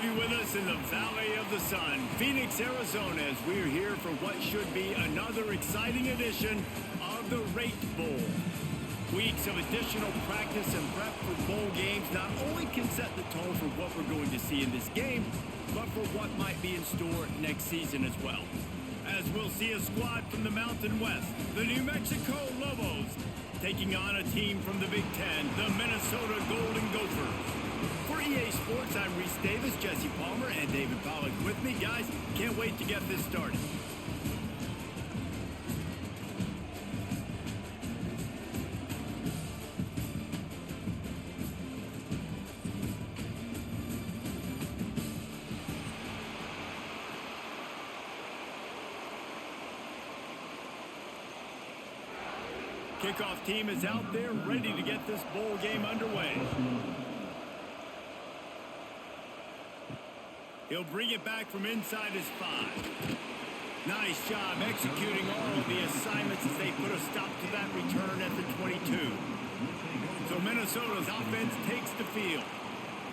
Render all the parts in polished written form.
have you with us in the Valley of the Sun, Phoenix, Arizona, as we're here for what should be another exciting edition of the Rate Bowl. Weeks of additional practice and prep for bowl games not only can set the tone for what we're going to see in this game, but for what might be in store next season as well. As we'll see a squad from the Mountain West, the New Mexico Lobos, taking on a team from the Big Ten, the Minnesota Golden Gophers. For EA Sports, I'm Reese Davis, Jesse Palmer, and David Pollack with me. Guys, can't wait to get this started. Kickoff team is out there ready to get this bowl game underway. He'll bring it back from inside his 5. Nice job executing all of the assignments as they put a stop to that return at the 22. So Minnesota's offense takes the field.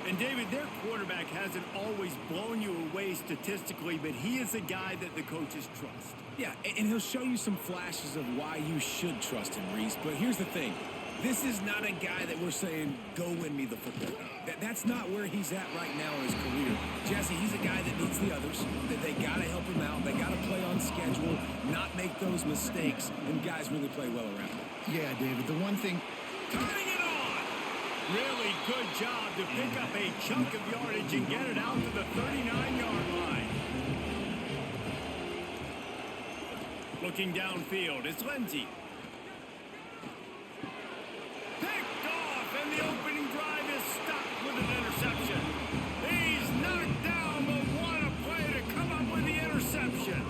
And David, their quarterback hasn't always blown you away statistically, but he is a guy that the coaches trust. Yeah, and he'll show you some flashes of why you should trust him, Reese. But here's the thing. This is not a guy that we're saying, go win me the football. That's not where he's at right now in his career. Jesse, he's a guy that needs the others, that they got to help him out. They got to play on schedule, not make those mistakes, and guys really play well around him. Yeah, David, the one thing... Turning it on! Really good job to pick up a chunk of yardage and get it out to the 39-yard line. Looking downfield, it's Lindsey. Picked off, and the opening drive is stopped with an interception. He's knocked down, but what a play to come up with the interception.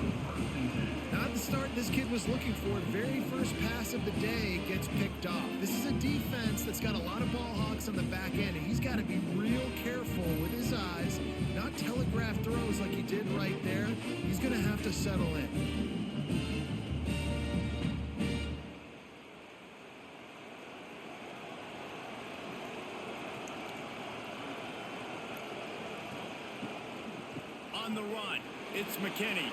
Not the start this kid was looking for. Very first pass of the day gets picked off. This is a defense that's got a lot of ball hawks on the back end, and he's got to be real careful with his eyes, not telegraph throws like he did right there. He's going to have to settle in. On the run, it's McKinney.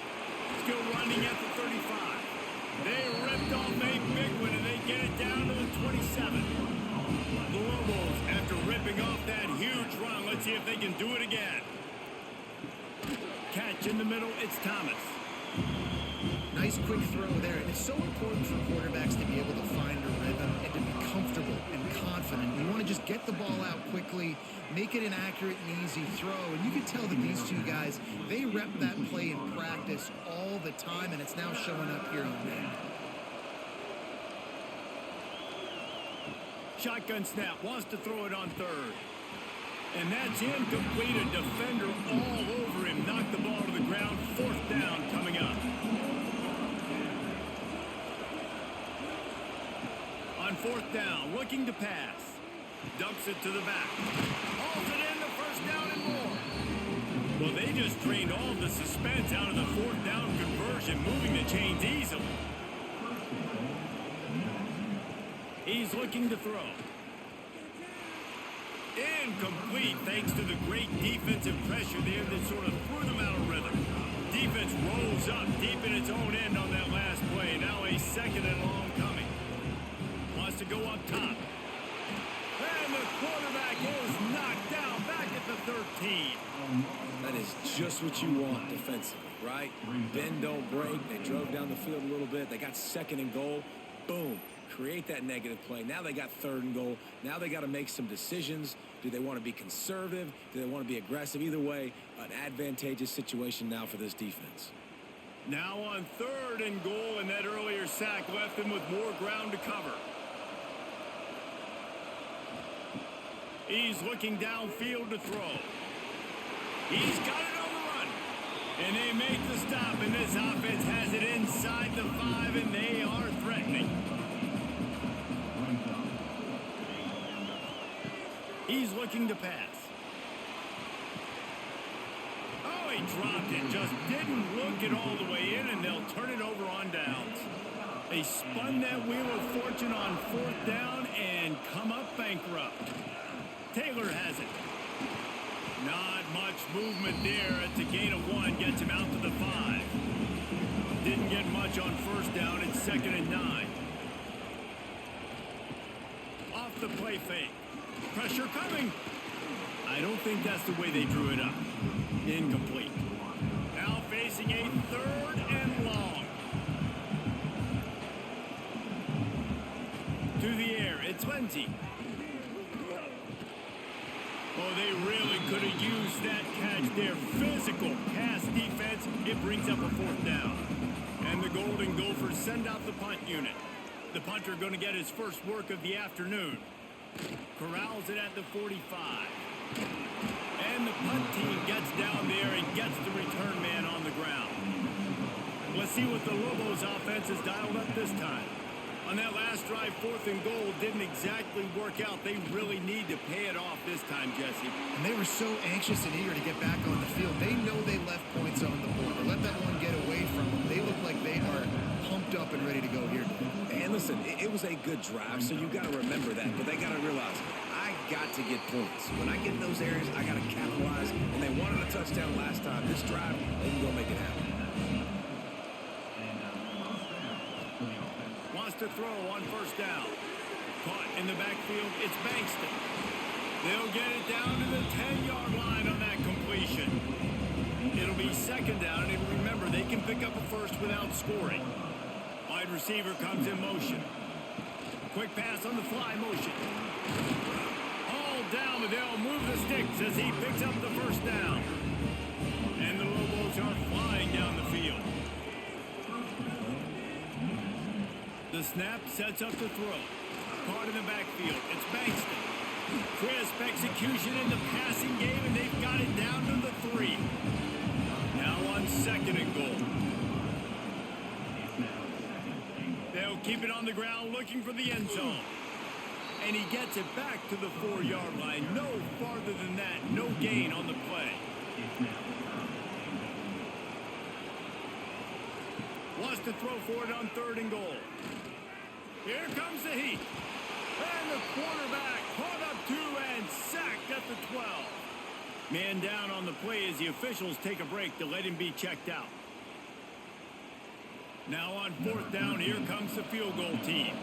Still running at the 35. They ripped off a big one, and they get it down to the 27. The Lobos, after ripping off that huge run, let's see if they can do it again. Catch in the middle, it's Thomas. Nice quick throw there. And it's so important for quarterbacks to be able to find a rhythm and to be comfortable and confident. You want to just get the ball out quickly, make it an accurate and easy throw. And you can tell that these two guys, they rep that play in practice all the time, and it's now showing up here on there. Shotgun snap, wants to throw it on third. And that's incomplete. A defender all over him. Knocked the ball to the ground. 4th down coming up. On 4th down, looking to pass. Dumps it to the back. Hauls it in, the 1st down and more. Well, they just drained all the suspense out of the 4th down conversion, moving the chains easily. He's looking to throw. Incomplete, thanks to the great defensive pressure there that sort of threw them out of rhythm. Defense rolls up deep in its own end on that last play. Now a 2nd and long coming. Wants to go up top. And the quarterback is knocked down back at the 13. That is just what you want defensively, right? Bend, don't break. They drove down the field a little bit. They got 2nd and goal. Boom. Create that negative play. Now they got 3rd and goal. Now they got to make some decisions. Do they want to be conservative? Do they want to be aggressive? Either way, an advantageous situation now for this defense. Now on 3rd and goal, and that earlier sack left them with more ground to cover. He's looking downfield to throw. He's got it on the run. And they make the stop, and this offense has it inside the 5, and they are threatening. He's looking to pass. Oh, he dropped it. Just didn't look it all the way in, and they'll turn it over on downs. They spun that wheel of fortune on 4th down and come up bankrupt. Taylor has it. Not much movement there. It's a gain of 1. Gets him out to the 5. Didn't get much on first down. It's 2nd and 9. Off the play fake. Pressure coming. I don't think that's the way they drew it up. Incomplete. Now facing a 3rd and long. To the air. It's Lindsay. Oh, they really could have used that catch there. Physical pass defense. It brings up a 4th down. And the Golden Gophers send out the punt unit. The punter going to get his first work of the afternoon. Corrals it at the 45. And the punt team gets down there and gets the return man on the ground. Let's see what the Lobos offense has dialed up this time. On that last drive, 4th and goal didn't exactly work out. They really need to pay it off this time, Jesse. And they were so anxious and eager to get back on the field. They know they left points on the board. Or let that one get away from them. They look like they are pumped up and ready to go here. And listen, it was a good drive, so you got to remember that. But they got to realize, I got to get points. When I get in those areas, I got to capitalize. And they wanted a touchdown last time. This drive, they can go make it happen. To throw on first down. Caught in the backfield, it's Bankston. They'll get it down to the 10-yard line on that completion. It'll be 2nd down, and remember, they can pick up a first without scoring. Wide receiver comes in motion. Quick pass on the fly motion. All down, but they'll move the sticks as he picks up the first down. And the Lobos are flying down the field. The snap sets up the throw. Caught in the backfield. It's Bankston. Crisp execution in the passing game, and they've got it down to the 3. Now on 2nd and goal. They'll keep it on the ground looking for the end zone. And he gets it back to the 4-yard line. No farther than that. No gain on the play. Wants to throw for it on 3rd and goal. Here comes the heat. And the quarterback caught up 2 and sacked at the 12. Man down on the play as the officials take a break to let him be checked out. Now on 4th down, here comes the field goal team.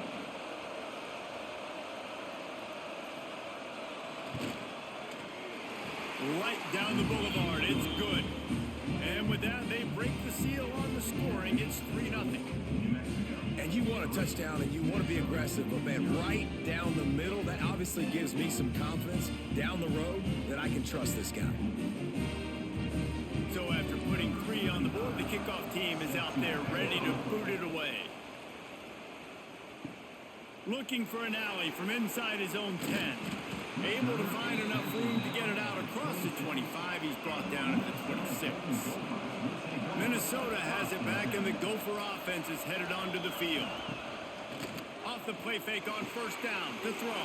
Right down the boulevard. It's good. And with that, they break the seal on the scoring. It's 3-0. And you want a touchdown and you want to be aggressive, but man, right down the middle, that obviously gives me some confidence down the road that I can trust this guy. So after putting 3 on the board, the kickoff team is out there ready to boot it away. Looking for an alley from inside his own 10. Able to find enough room to get it out across the 25. He's brought down at the 26. Minnesota has it back, and the Gopher offense is headed onto the field. Off the play fake on first down. To throw.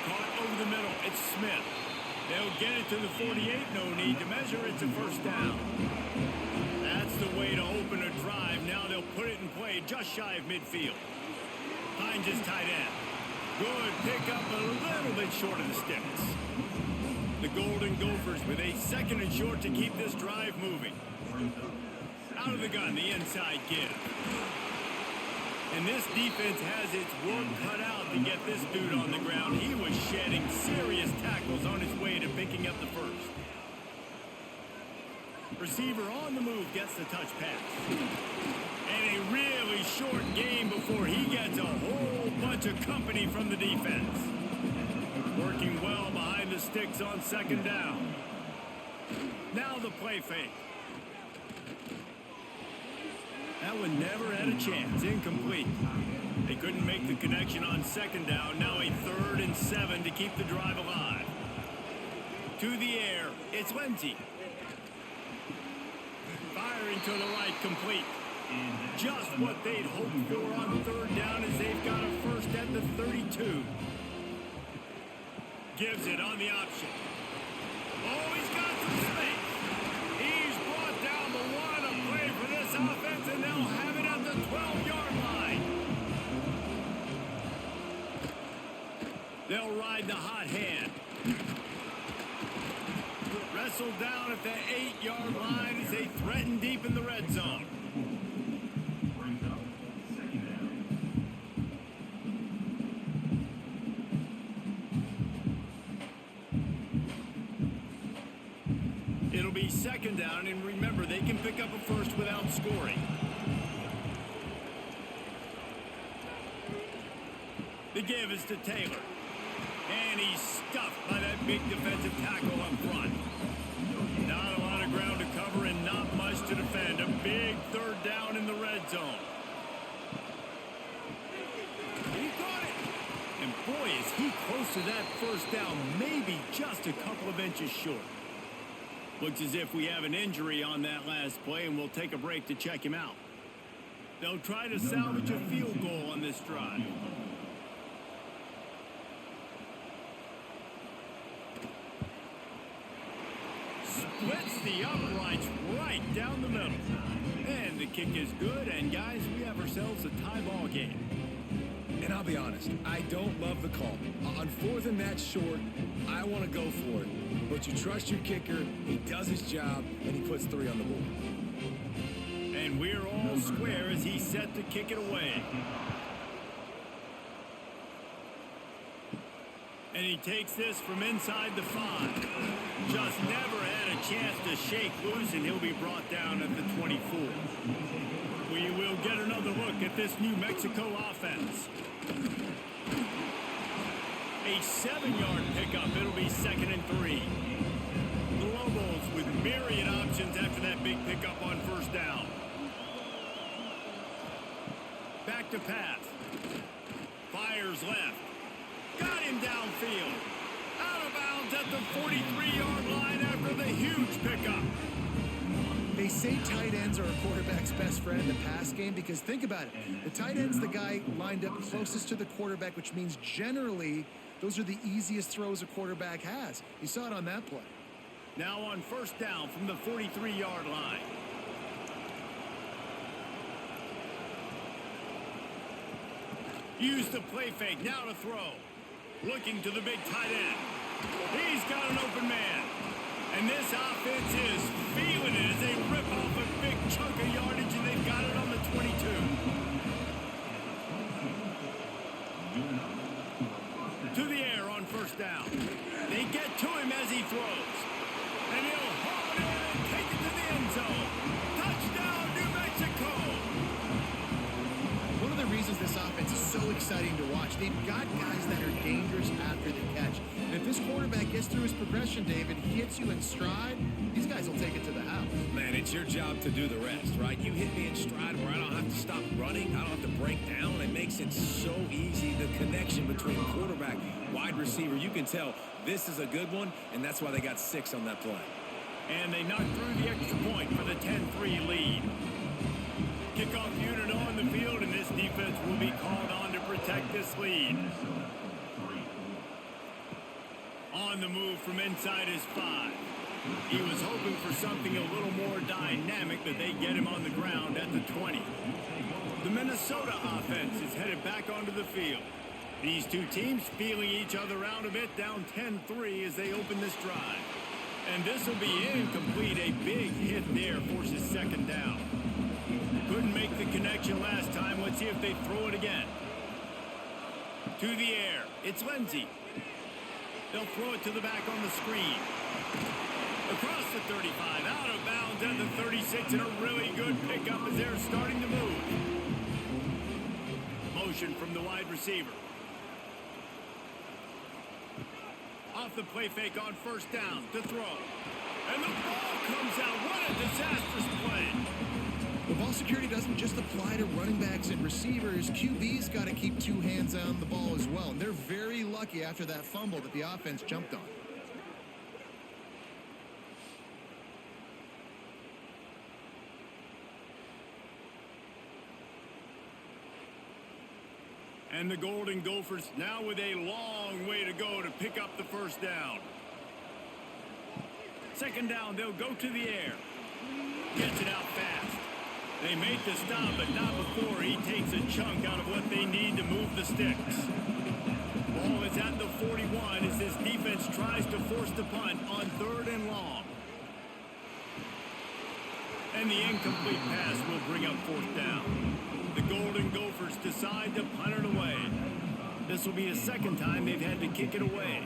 Caught over the middle. It's Smith. They'll get it to the 48. No need to measure. It's a first down. That's the way to open a drive. Now they'll put it in play just shy of midfield. Hines is tight end. Good pick up a little bit short of the sticks. The Golden Gophers with a 2nd and short to keep this drive moving. Out of the gun, the inside give. And this defense has its work cut out to get this dude on the ground. He was shedding serious tackles on his way to picking up the first. Receiver on the move gets the touch pass. And a really short game before he gets a whole bunch of company from the defense. Working well behind the sticks on 2nd down. Now the play fake. That one never had a chance. Incomplete. They couldn't make the connection on 2nd down. Now a 3rd and 7 to keep the drive alive. To the air. It's Lindsay. Firing to the right, complete. Just what they'd hoped for on 3rd down as they've got a first at the 32. Gives it on the option. Oh, he's got some space. He's brought down the 1. A play for this offense, and they'll have it at the 12-yard line. They'll ride the hot hand. Wrestled down at the 8-yard line as they threaten deep in the red zone. It'll be second down, and remember, they can pick up a first without scoring. The give is to Taylor. And he's stuffed by that big defensive tackle up front. Not a lot of ground to cover and not much to defend. A big third down in the red zone. He got it. And boy, is he close to that first down. Maybe just a couple of inches short. Looks as if we have an injury on that last play, and we'll take a break to check him out. They'll try to salvage a field goal on this drive. Splits the uprights right down the middle. And the kick is good, and guys, we have ourselves a tie ball game. And I'll be honest, I don't love the call. On fourth and that short, I want to go for it. But you trust your kicker, he does his job, and he puts 3 on the board. And we're all square as he's set to kick it away. And he takes this from inside the 5. Just never had a chance to shake loose, and he'll be brought down at the 24. We will get another look at this New Mexico offense. A 7-yard pickup. It'll be 2nd and 3. The Lobos with myriad options after that big pickup on first down. Back to pass. Fires left. Got him downfield. Out of bounds at the 43-yard line after the huge pickup. They say tight ends are a quarterback's best friend in the pass game because think about it. The tight end's the guy lined up closest to the quarterback, which means generally those are the easiest throws a quarterback has. You saw it on that play. Now on first down from the 43-yard line. Use the play fake. Now to throw. Looking to the big tight end. He's got an open man. And this offense is feeling it as they rip off a big chunk of yardage, and they've got it on the 22. To the air on first down. They get to him as he throws. And he'll haul it in and take it to the end zone. Touchdown, New Mexico! One of the reasons this offense is so exciting to watch, they've got guys that are dangerous after the catch. And if this quarterback gets through his progression, David, he hits you in stride, these guys will take it to the house. Man, it's your job to do the rest, right? You hit me in stride where I don't have to stop running. I don't have to break down. It makes it so easy. The connection between quarterback, wide receiver, you can tell this is a good one, and that's why they got 6 on that play. And they knocked through the extra point for the 10-3 lead. Kickoff unit on the field, and this defense will be called on to protect this lead. On the move from inside his 5. He was hoping for something a little more dynamic, but they get him on the ground at the 20. The Minnesota offense is headed back onto the field. These two teams feeling each other out a bit, down 10-3 as they open this drive. And this will be incomplete. A big hit there forces second down. Couldn't make the connection last time. Let's see if they throw it again. To the air. It's Lindsey. They'll throw it to the back on the screen. Across the 35, out of bounds at the 36, and a really good pickup as they're starting to move. Motion from the wide receiver. Off the play fake on first down to throw. And the ball comes out. What a disastrous play. The ball security doesn't just apply to running backs and receivers. QB's got to keep 2 hands on the ball as well. And they're very lucky after that fumble that the offense jumped on. And the Golden Gophers now with a long way to go to pick up the first down. Second down, they'll go to the air. Gets it out fast. They make the stop, but not before he takes a chunk out of what they need to move the sticks. Ball is at the 41 as this defense tries to force the punt on 3rd and long. And the incomplete pass will bring up 4th down. The Golden Gophers decide to punt it away. This will be the 2nd time they've had to kick it away.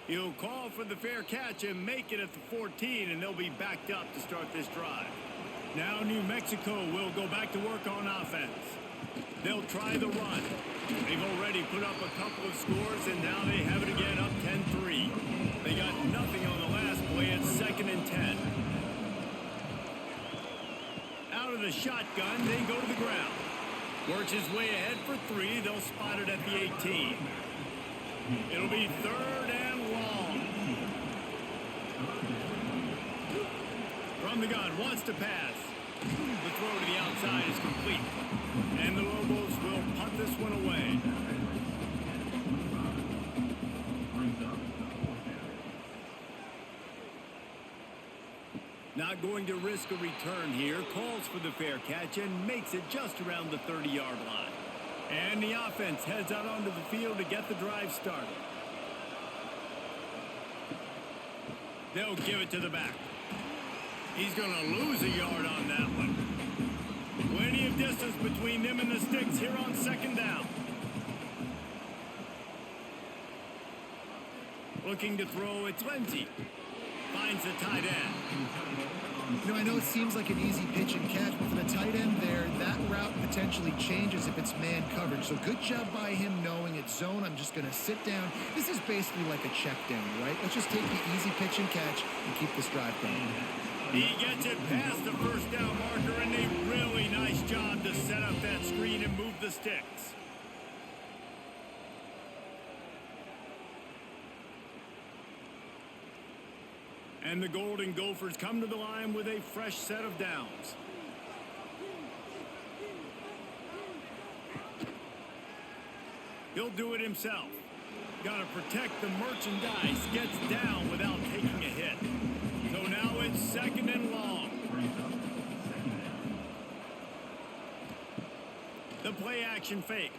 He'll call for the fair catch and make it at the 14, and they'll be backed up to start this drive. Now New Mexico will go back to work on offense. They'll try the run. They've already put up a couple of scores, and now they have it again up 10-3. They got nothing on the last play. It's 2nd and 10. Out of the shotgun, they go to the ground. Works his way ahead for 3. They'll spot it at the 18. It'll be 3rd and long. From the gun, wants to pass. The throw to the outside is complete. And the Lobos will punt this one away. Not going to risk a return here. Calls for the fair catch and makes it just around the 30-yard line. And the offense heads out onto the field to get the drive started. They'll give it to the back. He's going to lose a yard on that one. Plenty of distance between them and the sticks here on 2nd down. Looking to throw, it's Lindsey. Finds the tight end. You know, I know it seems like an easy pitch and catch, but for the tight end there, that route potentially changes if it's man coverage. So good job by him knowing it's zone. I'm just going to sit down. This is basically like a check down, right? Let's just take the easy pitch and catch and keep this drive going. He gets it past the 1st down marker, and a really nice job to set up that screen and move the sticks. And the Golden Gophers come to the line with a fresh set of downs. He'll do it himself. Got to protect the merchandise. Gets down without taking a hit. So now it's 2nd and long. The play action fake.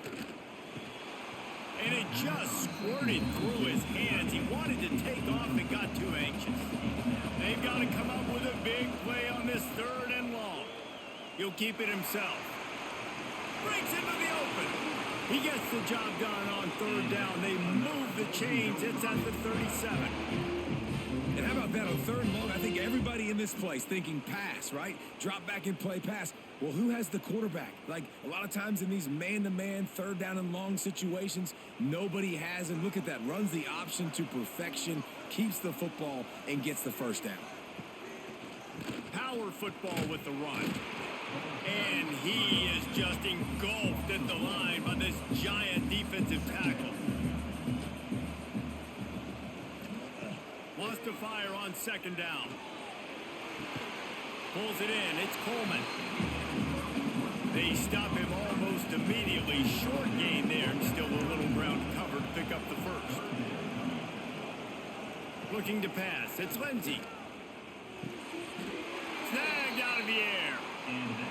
And it just squirted through his hands. He wanted to take off and got too anxious. They've got to come up with a big play on this 3rd and long. He'll keep it himself. Breaks into the open. He gets the job done on 3rd down. They move the chains. It's at the 37. And how about that on 3rd and long? I think everybody in this place thinking pass, right? Drop back and play pass. Well, who has the quarterback? Like, a lot of times in these man-to-man, 3rd down and long situations, nobody has. And look at that. Runs the option to perfection, keeps the football, and gets the 1st down. Power football with the run. And he is just engulfed at the line by this giant defensive tackle. Wants to fire on 2nd down. Pulls it in. It's Coleman. They stop him almost immediately. Short gain there, and still a little ground cover to pick up the 1st. Looking to pass. It's Lindsey. Snagged out of the air.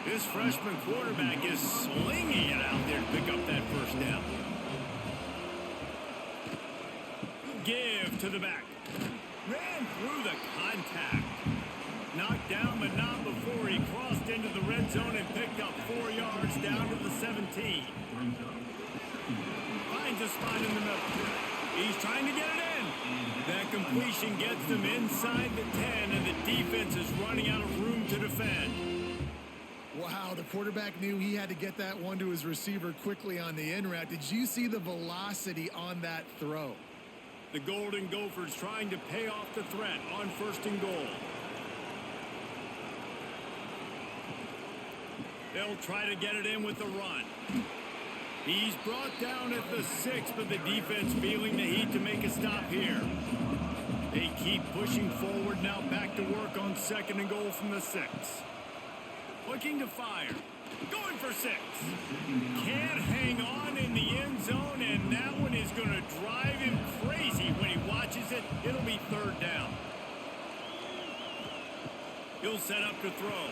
This freshman quarterback is slinging it out there to pick up that 1st down. Give to the back. Ran through the contact. Knocked down, but not before he crossed into the red zone and picked up 4 yards down to the 17. Finds a spot in the middle. He's trying to get it in. That completion gets them inside the 10, and the defense is running out of room to defend. Wow, the quarterback knew he had to get that one to his receiver quickly on the in route. Did you see the velocity on that throw? The Golden Gophers trying to pay off the threat on 1st and goal. They'll try to get it in with the run. He's brought down at the 6, but the defense feeling the heat to make a stop here. They keep pushing forward now, back to work on 2nd and goal from the 6. Looking to fire. Going for 6. Can't hang on in the end zone, and that one is going to drive him crazy when he watches it. It'll be 3rd down. He'll set up to throw.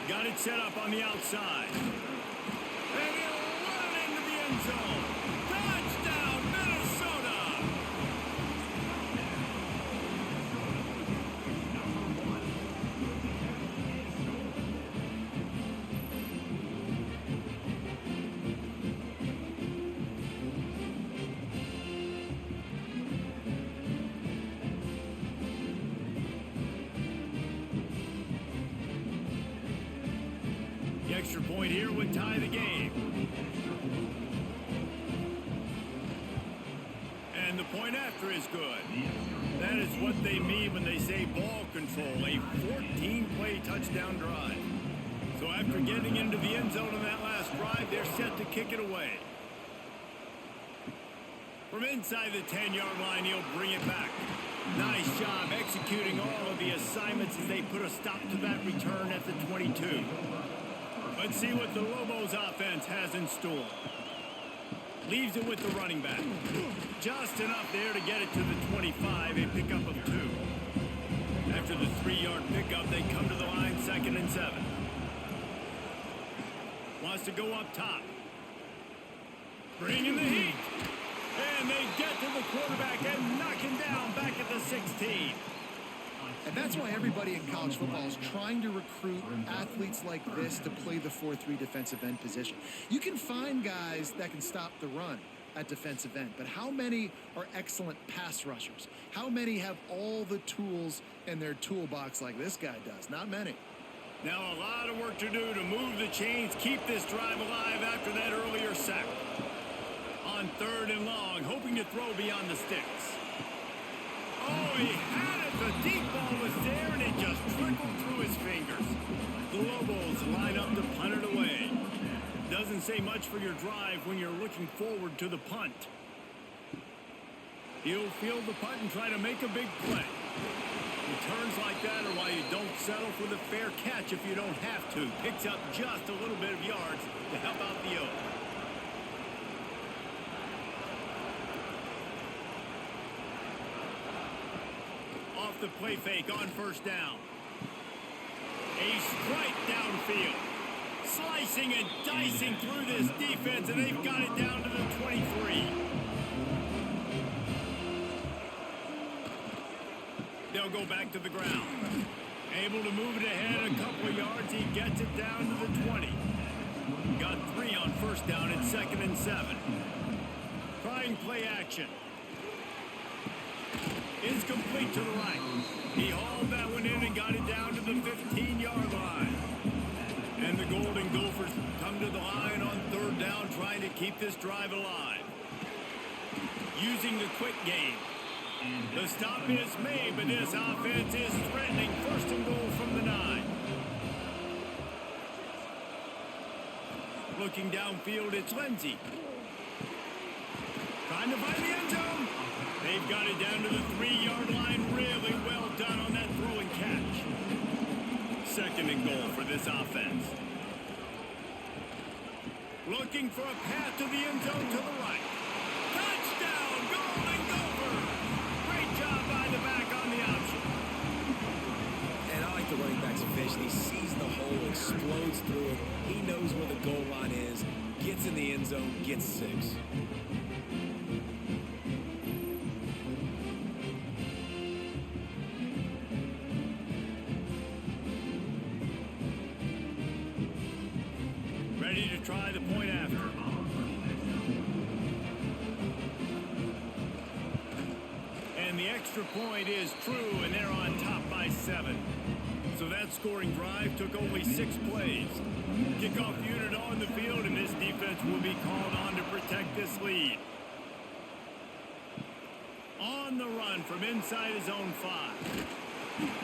Got it set up on the outside. And he'll run into the end zone. Touchdown, Minnesota! point here would tie the game. And the point after is good. That is what they mean when they say ball control, a 14-play touchdown drive. So after getting into the end zone on that last drive, they're set to kick it away. From inside the 10-yard line, he'll bring it back. Nice job executing all of the assignments as they put a stop to that return at the 22. Let's see what the Lobos offense has in store. Leaves it with the running back. Just enough there to get it to the 25, a pickup of 2. After the 3-yard pickup, they come to the line, 2nd and 7. Wants to go up top. Bringing the heat. And they get to the quarterback and knock him down back at the 16. And that's why everybody in college football is trying to recruit athletes like this to play the 4-3 defensive end position. You can find guys that can stop the run at defensive end, but how many are excellent pass rushers? How many have all the tools in their toolbox like this guy does? Not many. Now a lot of work to do to move the chains, keep this drive alive after that earlier sack. On 3rd and long, hoping to throw beyond the sticks. Oh, he had it. The deep ball was there, and it just trickled through his fingers. The Lobos line up to punt it away. Doesn't say much for your drive when you're looking forward to the punt. He'll field the punt and try to make a big play. Returns like that are why you don't settle for the fair catch if you don't have to. Picks up just a little bit of yards to help out the O. Off the play fake on 1st down. A strike downfield. Slicing and dicing through this defense, and they've got it down to the 23. They'll go back to the ground. Able to move it ahead a couple of yards. He gets it down to the 20. Got 3 on 1st down at 2nd and 7. Trying play action. Is complete to the right. He hauled that one in and got it down to the 15-yard line. And the Golden Gophers come to the line on 3rd down, trying to keep this drive alive. Using the quick game. The stop is made, but this offense is threatening 1st and goal from the 9. Looking downfield, it's Lindsey. Trying to find the end zone. They've got it down to the 3-yard line. Really well done on that throw and catch. 2nd and goal for this offense. Looking for a path to the end zone to the right. Touchdown, Golden Gophers! Great job by the back on the option. And I like the running back's vision. He sees the hole, explodes through it. He knows where the goal line is, gets in the end zone, gets 6. Ready to try the point after. And the extra point is true, and they're on top by 7. So that scoring drive took only 6 plays. Kickoff unit on the field, and this defense will be called on to protect this lead. On the run from inside his own 5.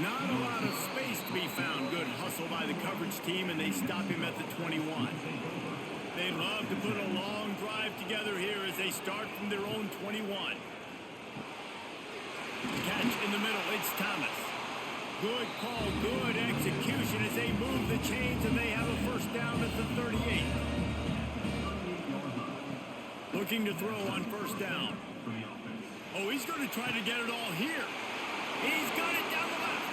Not a lot of space to be found. Good hustle by the coverage team, and they stop him at the 21. They love to put a long drive together here as they start from their own 21. Catch in the middle, it's Thomas. Good call, good execution as they move the chains, and they have a 1st down at the 38. Looking to throw on 1st down. Oh, he's going to try to get it all here. He's got it down the left.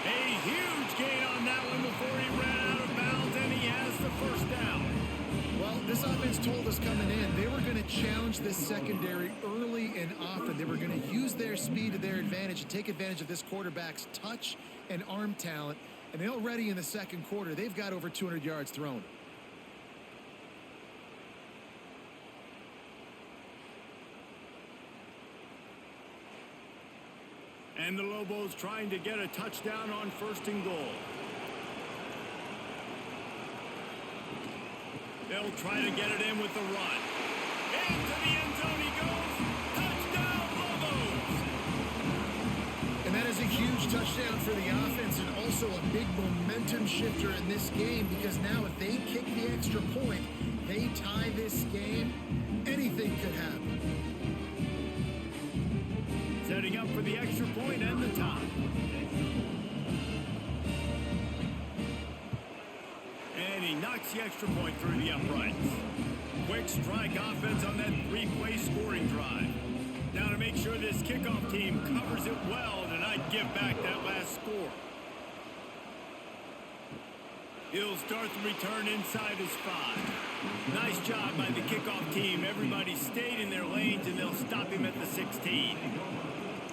A huge gain on that one before he ran out of bounds, and he has the 1st down. Well, this offense told us coming in they were going to challenge this secondary early and often. They were going to use their speed to their advantage and take advantage of this quarterback's touch and arm talent. And already in the 2nd quarter, they've got over 200 yards thrown. And the Lobos trying to get a touchdown on 1st and goal. They'll try to get it in with the run. Into the end zone he goes. Touchdown, Lobos! And that is a huge touchdown for the offense and also a big momentum shifter in this game because now if they kick the extra point, they tie this game, anything could happen. Setting up for the extra point and the tie. And he knocks the extra point through the uprights. Quick strike offense on that three-play scoring drive. Now to make sure this kickoff team covers it well to not give back that last score. He'll start the return inside his 5. Nice job by the kickoff team. Everybody stayed in their lanes, and they'll stop him at the 16.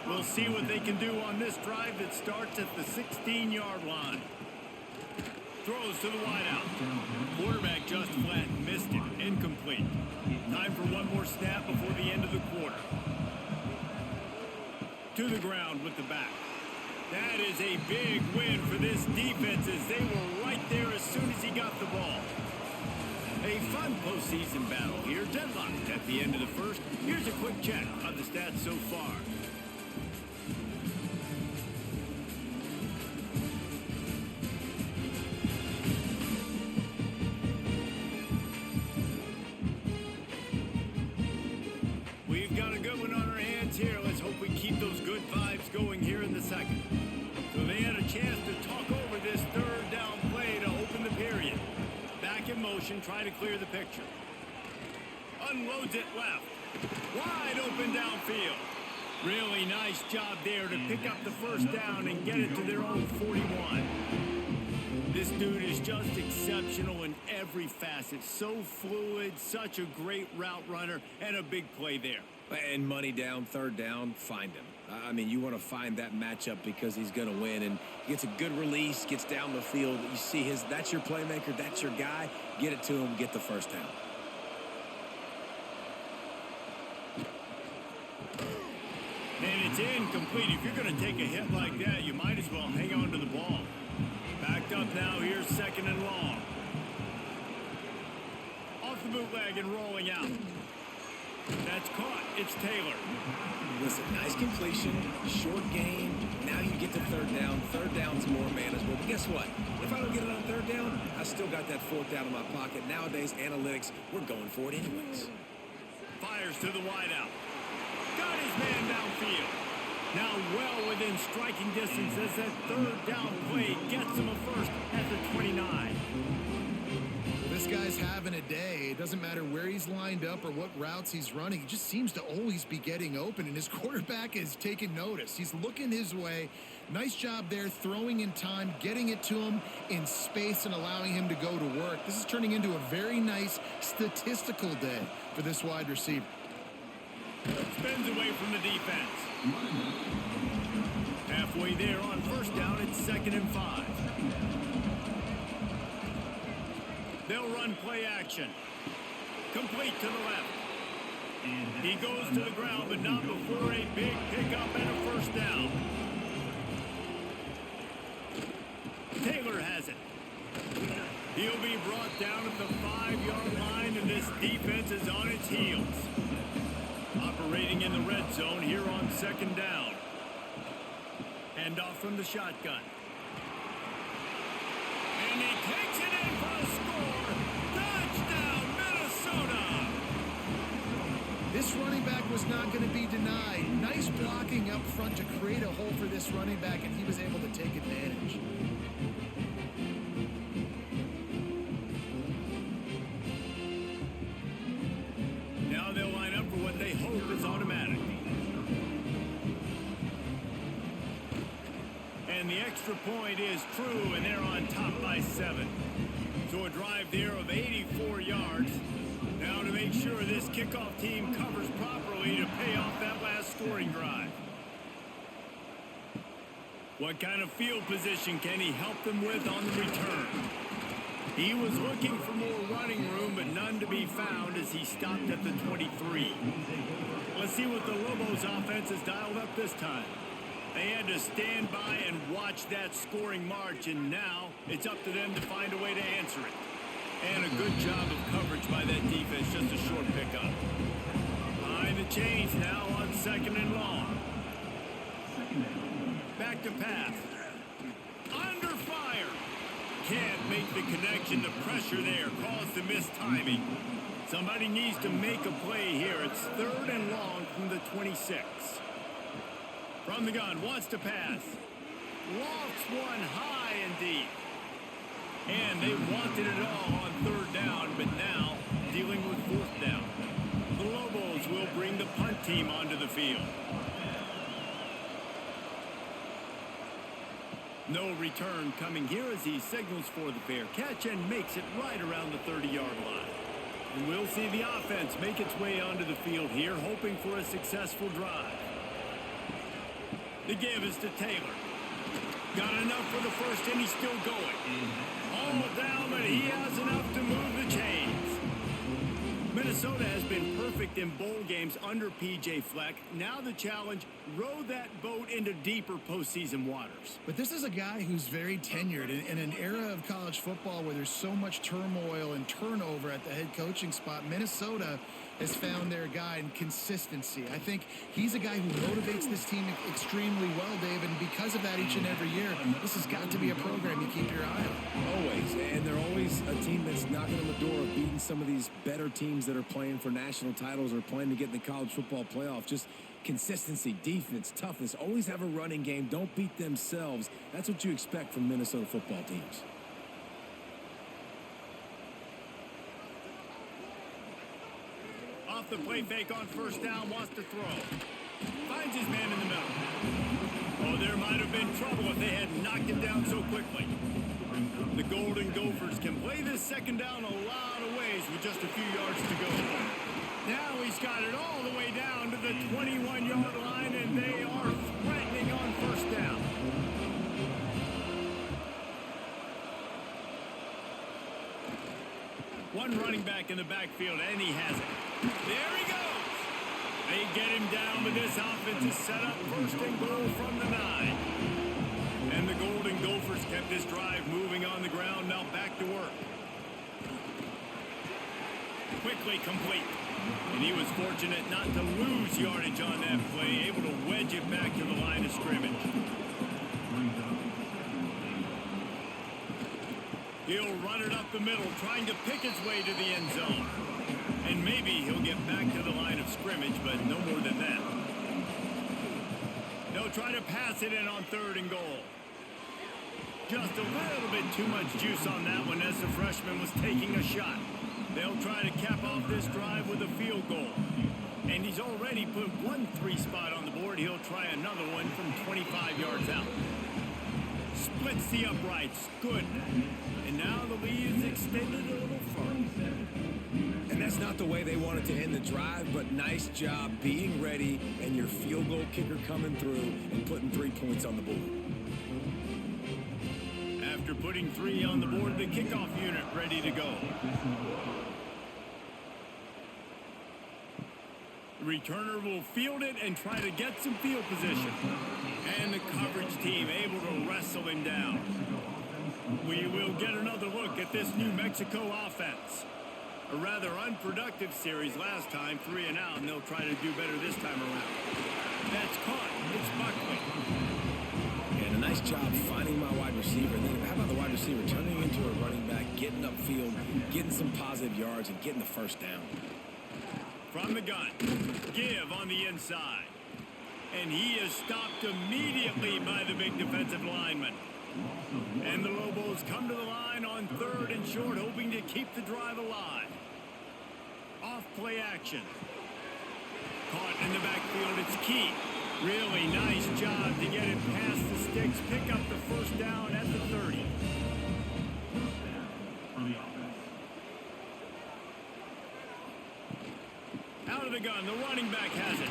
We'll see what they can do on this drive that starts at the 16-yard line. Throws to the wideout. Quarterback just flat missed it. Incomplete. Time for one more snap before the end of the quarter. To the ground with the back. That is a big win for this defense as they were right there as soon as he got the ball. A fun postseason battle here. Deadlocked at the end of the first. Here's a quick check of the stats so far. We've got a good one on our hands here. Let's hope we keep those good vibes going here in the second. So they had a chance to talk over this third down play to open the period. Back in motion, trying to clear the picture. Unloads it left. Wide open downfield. Really nice job there to pick up the first down and get it to their own 41. This dude is just exceptional in every facet. So fluid, such a great route runner, and a big play there. And money down, third down, find him. I mean, you want to find that matchup because he's going to win. And he gets a good release, gets down the field. You see that's your playmaker, that's your guy. Get it to him, get the first down. And it's incomplete. If you're going to take a hit like that, you might as well hang on to the ball. Backed up now, here's second and long. Off the bootleg and rolling out. That's caught. It's Taylor. Listen, nice completion, short game. Now you get to third down. Third down's more manageable. But guess what? If I don't get it on third down, I still got that fourth down in my pocket. Nowadays, analytics, we're going for it anyways. Fires to the wideout. Got his man downfield. Now well within striking distance as that third down play gets him a first at the 29. This guy's having a day. It doesn't matter where he's lined up or what routes he's running. He just seems to always be getting open, and his quarterback is taking notice. He's looking his way. Nice job there, throwing in time, getting it to him in space and allowing him to go to work. This is turning into a very nice statistical day for this wide receiver. Spins away from the defense. Halfway there on first down, it's 2nd and 5. They'll run play action. Complete to the left. He goes to the ground, but not before a big pickup and a first down. Taylor has it. He'll be brought down at the 5-yard line, and this defense is on its heels. Operating in the red zone here on 2nd down. Hand off from the shotgun. And he takes it in for a score. Touchdown, Minnesota! This running back was not going to be denied. Nice blocking up front to create a hole for this running back, and he was able to take advantage. Now they'll line up for what they hope is automatic. And the extra point is true, and they're on top by 7. So a drive there of 84 yards. Now to make sure this kickoff team covers properly to pay off that last scoring drive. What kind of field position can he help them with on the return? He was looking for more running room, but none to be found as he stopped at the 23. Let's see what the Lobos offense has dialed up this time. They had to stand by and watch that scoring march, and now it's up to them to find a way to answer it. And a good job of coverage by that defense, just a short pickup. Behind the chains now on 2nd and long. Back to pass. Under fire. Can't make the connection. The pressure there caused the missed timing. Somebody needs to make a play here. It's 3rd and long from the 26. From the gun, wants to pass. Lofts one high and deep. And they wanted it all on 3rd down, but now dealing with 4th down. The Lobos will bring the punt team onto the field. No return coming here as he signals for the fair catch and makes it right around the 30-yard line. And we'll see the offense make its way onto the field here, hoping for a successful drive. The give is to Taylor. Got enough for the first, and he's still going. All down, but he has enough to move the chains. Minnesota has been perfect in bowl games under P.J. Fleck. Now the challenge, row that boat into deeper postseason waters. But this is a guy who's very tenured in an era of college football where there's so much turmoil and turnover at the head coaching spot. Minnesota has found their guy in consistency. I think he's a guy who motivates this team extremely well, Dave, and because of that each and every year, this has got to be a program you keep your eye on. Always, and they're always a team that's knocking on the door of beating some of these better teams that are playing for national titles or playing to get in the college football playoff. Just consistency, defense, toughness, always have a running game, don't beat themselves. That's what you expect from Minnesota football teams. Off the play fake on 1st down, wants to throw. Finds his man in the middle. Oh, there might have been trouble if they had knocked him down so quickly. The Golden Gophers can play this 2nd down a lot of ways with just a few yards to go. Now he's got it all the way down to the 21-yard line, and they are threatening on 1st down. One running back in the backfield, and he has it. There he goes. They get him down, but this offense is set up 1st and goal from the 9. And the Golden Gophers kept this drive moving on the ground. Now back to work. Quickly complete. And he was fortunate not to lose yardage on that play, able to wedge it back to the line of scrimmage. He'll run it up the middle, trying to pick his way to the end zone. And maybe he'll get back to the line of scrimmage, but no more than that. They'll try to pass it in on 3rd and goal. Just a little bit too much juice on that one as the freshman was taking a shot. They'll try to cap off this drive with a field goal. And he's already put one 3 spot on the board. He'll try another one from 25 yards out. Splits the uprights. Good. And now the lead is extended a little further. And that's not the way they wanted to end the drive, but nice job being ready and your field goal kicker coming through and putting 3 points on the board. After putting 3 on the board, the kickoff unit ready to go. The returner will field it and try to get some field position. And the coverage team able to wrestle him down. We will get another look at this New Mexico offense. A rather unproductive series last time, 3 and out, and they'll try to do better this time around. That's caught. It's Buckley. And a nice job finding my wide receiver. And then how about the wide receiver turning into a running back, getting upfield, getting some positive yards, and getting the 1st down. From the gun, give on the inside. And he is stopped immediately by the big defensive lineman. And the Lobos come to the line on 3rd and short, hoping to keep the drive alive. Off-play action. Caught in the backfield, it's Key. Really nice job to get it past the sticks, pick up the 1st down at the 30. Out of the gun, the running back has it.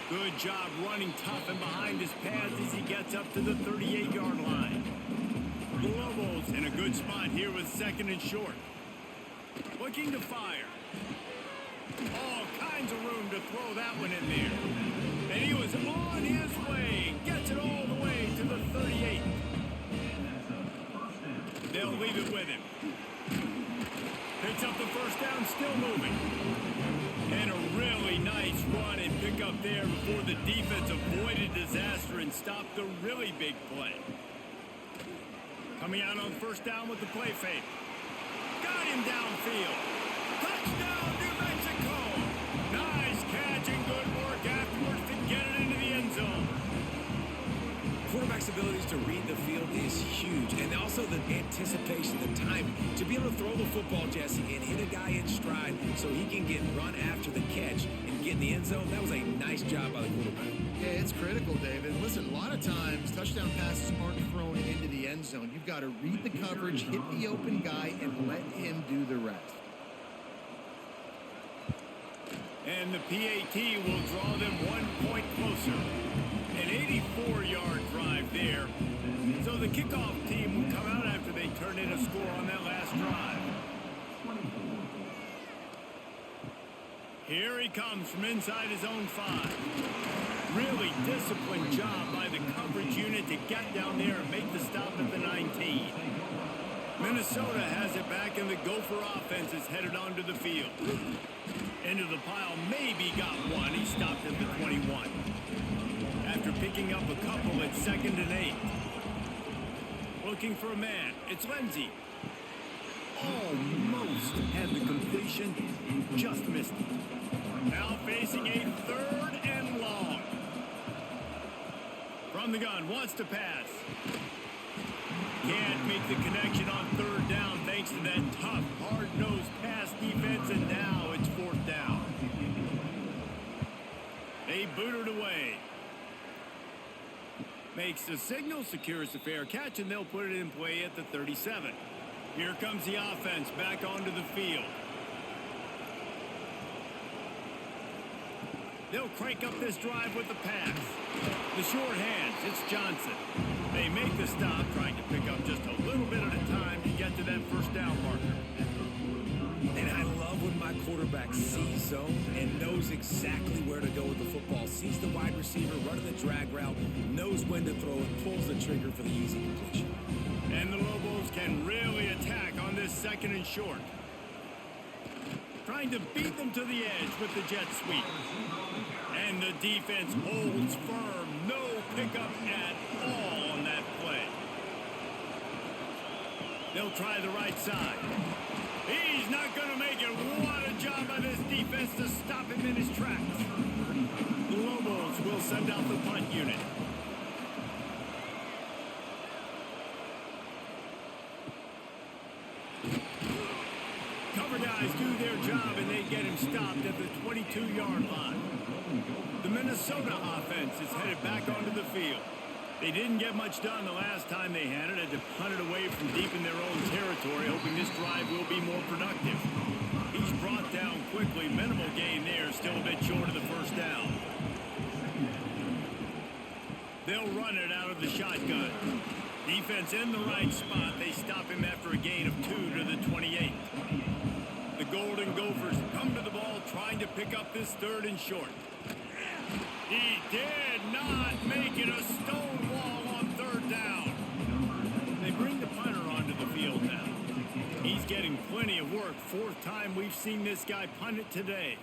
Good job running tough and behind his pads as he gets up to the 38-yard line. The Lobos in a good spot here with 2nd and short. Looking to fire. All kinds of room to throw that one in there. And he was on his way. Gets it all the way to the 38. They'll leave it with him. Picks up the first down, still moving. And a really nice run and pick up there before the defense avoided disaster and stopped the really big play. Coming out on first down with the play fake. Got him downfield. Touchdown, New Mexico. Nice catch and good work afterwards to get it into the end zone. Quarterback's abilities to read the field is huge, and also the anticipation, the time to be able to throw the football, Jesse, and hit a guy in stride so he can get run after the catch and get in the end zone. That was a nice job by the quarterback. Yeah, it's critical, David. Listen, a lot of times touchdown passes aren't thrown into the end zone. You've got to read the coverage, hit the open guy, and let him do the rest. And the PAT will draw them 1 point closer. An 84-yard drive there. So the kickoff team will come out after they turn in a score on that last drive. Here he comes from inside his own 5. Really disciplined job by the coverage unit to get down there and make the stop at the 19. Minnesota has it back, and the Gopher offense is headed onto the field. Into the pile, maybe got one. He stopped at the 21. After picking up a couple at 2nd and 8. Looking for a man. It's Lindsey. Almost had the completion. Just missed it. Now facing a 3rd and long. From the gun, wants to pass. Can't make the connection on 3rd down thanks to that tough, hard-nosed pass defense, and now it's 4th down. They boot it away. Makes the signal, secures the fair catch, and they'll put it in play at the 37. Here comes the offense back onto the field. They'll crank up this drive with the pass. The short hands, it's Johnson. They make the stop, trying to pick up just a little bit at a time to get to that first down marker. And I love when my quarterback sees zone and knows exactly where to go with the football. Sees the wide receiver running the drag route, knows when to throw it, pulls the trigger for the easy completion. And the Lobos can really attack on this 2nd and short. Trying to beat them to the edge with the jet sweep. And the defense holds firm. No pickup at all on that play. They'll try the right side. He's not going to make it. What a job by this defense to stop him in his tracks. The Lobos will send out the punt unit. Cover guys do their job, and they get him stopped at the 22-yard line. The Minnesota offense is headed back onto the field. They didn't get much done the last time they had it. Had to punt it away from deep in their own territory, hoping this drive will be more productive. He's brought down quickly. Minimal gain there, still a bit short of the first down. They'll run it out of the shotgun. Defense in the right spot. They stop him after a gain of 2 to the 28. The Golden Gophers come to the ball, trying to pick up this 3rd and short. He did not make it. A stone wall on 3rd down. They bring the punter onto the field now. He's getting plenty of work. 4th time we've seen this guy punt it today.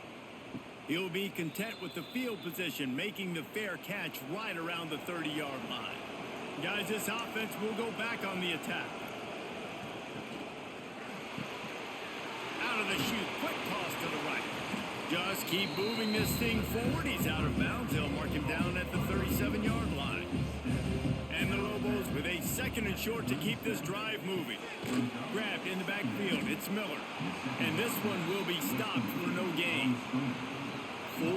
He'll be content with the field position, making the fair catch right around the 30-yard line. Guys, this offense will go back on the attack. Out of the chute, quick toss to the right. Just keep moving this thing forward. He's out of bounds. They'll mark him down at the 37-yard line. And the Lobos with a 2nd and short to keep this drive moving. Grabbed in the backfield. It's Miller. And this one will be stopped for no gain. 4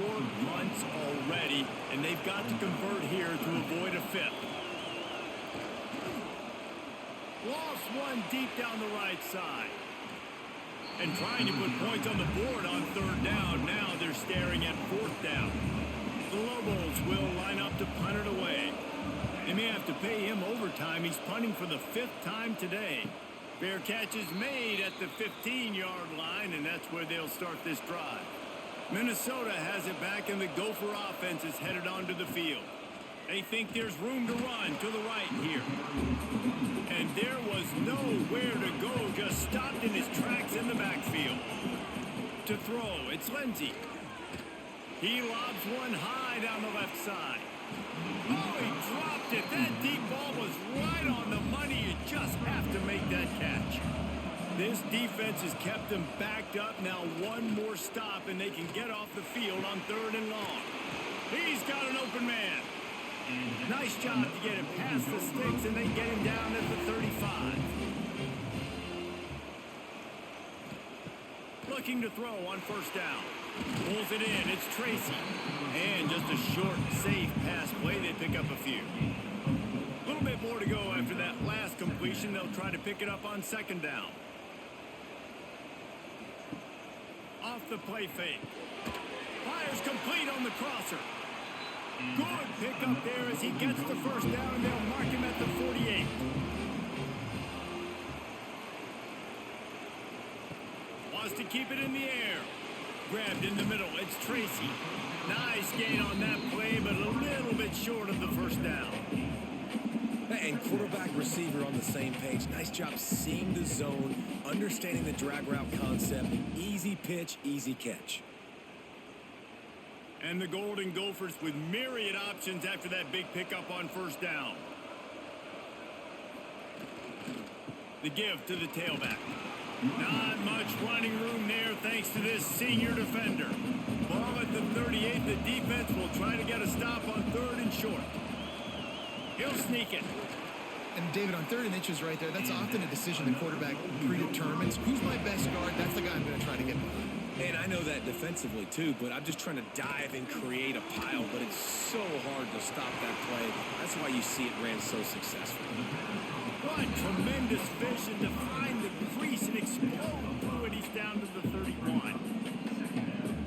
punts already, and they've got to convert here to avoid a 5th. Lost one deep down the right side. And trying to put points on the board on 3rd down. Now they're staring at 4th down. The Lobos will line up to punt it away. They may have to pay him overtime. He's punting for the 5th time today. Fair catch is made at the 15-yard line, and that's where they'll start this drive. Minnesota has it back, and the Gopher offense is headed onto the field. They think there's room to run to the right here. And there was nowhere to go, just stopped in his tracks in the backfield. To throw, it's Lindsey. He lobs one high down the left side. Oh, he dropped it. That deep ball was right on the money. You just have to make that catch. This defense has kept them backed up. Now one more stop, and they can get off the field on 3rd and long. He's got an open man. Nice job to get him past the sticks, and they get him down at the 35. Looking to throw on 1st down. Pulls it in. It's Tracy. And just a short, safe pass play. They pick up a few. A little bit more to go after that last completion. They'll try to pick it up on 2nd down. Off the play fake. Fires complete on the crosser. Good pick up there as he gets the 1st down, and they'll mark him at the 48. Wants to keep it in the air. Grabbed in the middle. It's Tracy. Nice gain on that play, but a little bit short of the 1st down. And quarterback, receiver on the same page. Nice job seeing the zone, understanding the drag route concept. Easy pitch, easy catch. And the Golden Gophers with myriad options after that big pickup on 1st down. The give to the tailback. Not much running room there thanks to this senior defender. Ball at the 38. The defense will try to get a stop on 3rd and short. He'll sneak it. And David, on 3rd and inches right there, that's often a decision the quarterback predetermines. Who's my best guard? That's the guy I'm going to try to get behind. And I know that defensively, too, but I'm just trying to dive and create a pile, but it's so hard to stop that play. That's why you see it ran so successfully. What tremendous vision to find the crease and explode through it. He's down to the 31.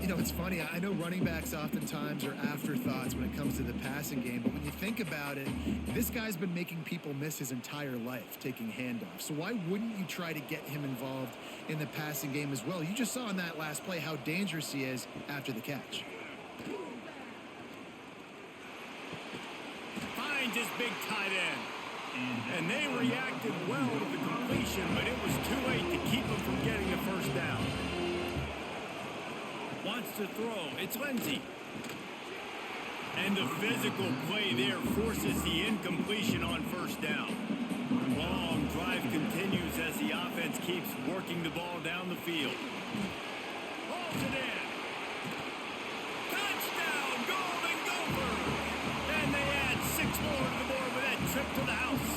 You know, it's funny. I know running backs oftentimes are afterthoughts when it comes to the passing game, but when you think about it, this guy's been making people miss his entire life taking handoffs. So why wouldn't you try to get him involved in the passing game as well? You just saw in that last play how dangerous he is after the catch. Finds his big tight end. And they reacted well to the completion, but it was too late to keep him from getting the 1st down. Wants to throw. It's Lindsey. And the physical play there forces the incompletion on 1st down. Long drive continues as the offense keeps working the ball down the field. Pulls it in. Touchdown, Golden Gophers! And they add 6 more to the board with that trip to the house.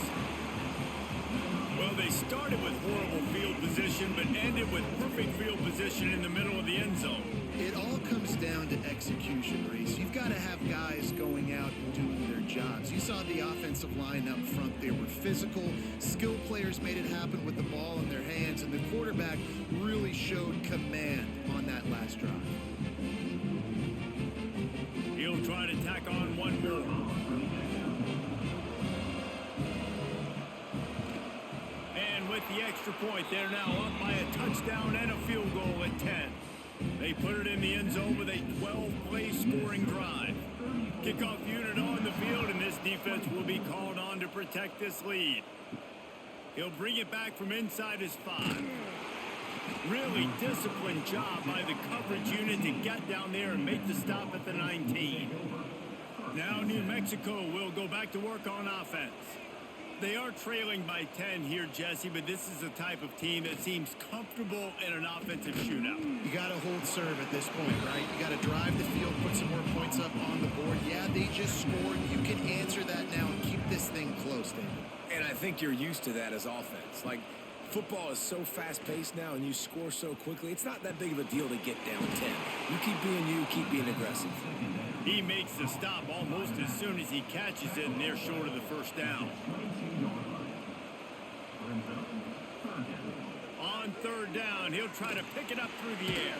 Well, they started with horrible field position, but ended with perfect field position in the middle of the end zone. It all comes down to execution, Reese. You've got to have guys going out and doing their jobs. You saw the offensive line up front. They were physical. Skilled players made it happen with the ball in their hands, and the quarterback really showed command on that last drive. He'll try to tack on one more. And with the extra point, they're now up by a touchdown and a field goal at 10. They put it in the end zone with a 12-play scoring drive. Kickoff unit on the field, and this defense will be called on to protect this lead. He'll bring it back from inside his 5. Really disciplined job by the coverage unit to get down there and make the stop at the 19. Now New Mexico will go back to work on offense. They are trailing by 10 here, Jesse, but this is the type of team that seems comfortable in an offensive shootout. You got to hold serve at this point, right? You got to drive the field, put some more points up on the board. Yeah, they just scored. You can answer that now and keep this thing close, David. And I think you're used to that as offense. Like, football is so fast-paced now, and you score so quickly. It's not that big of a deal to get down 10. You keep being you, keep being aggressive. He makes the stop almost as soon as he catches it, and they're short of the 1st down. On 3rd down, he'll try to pick it up through the air.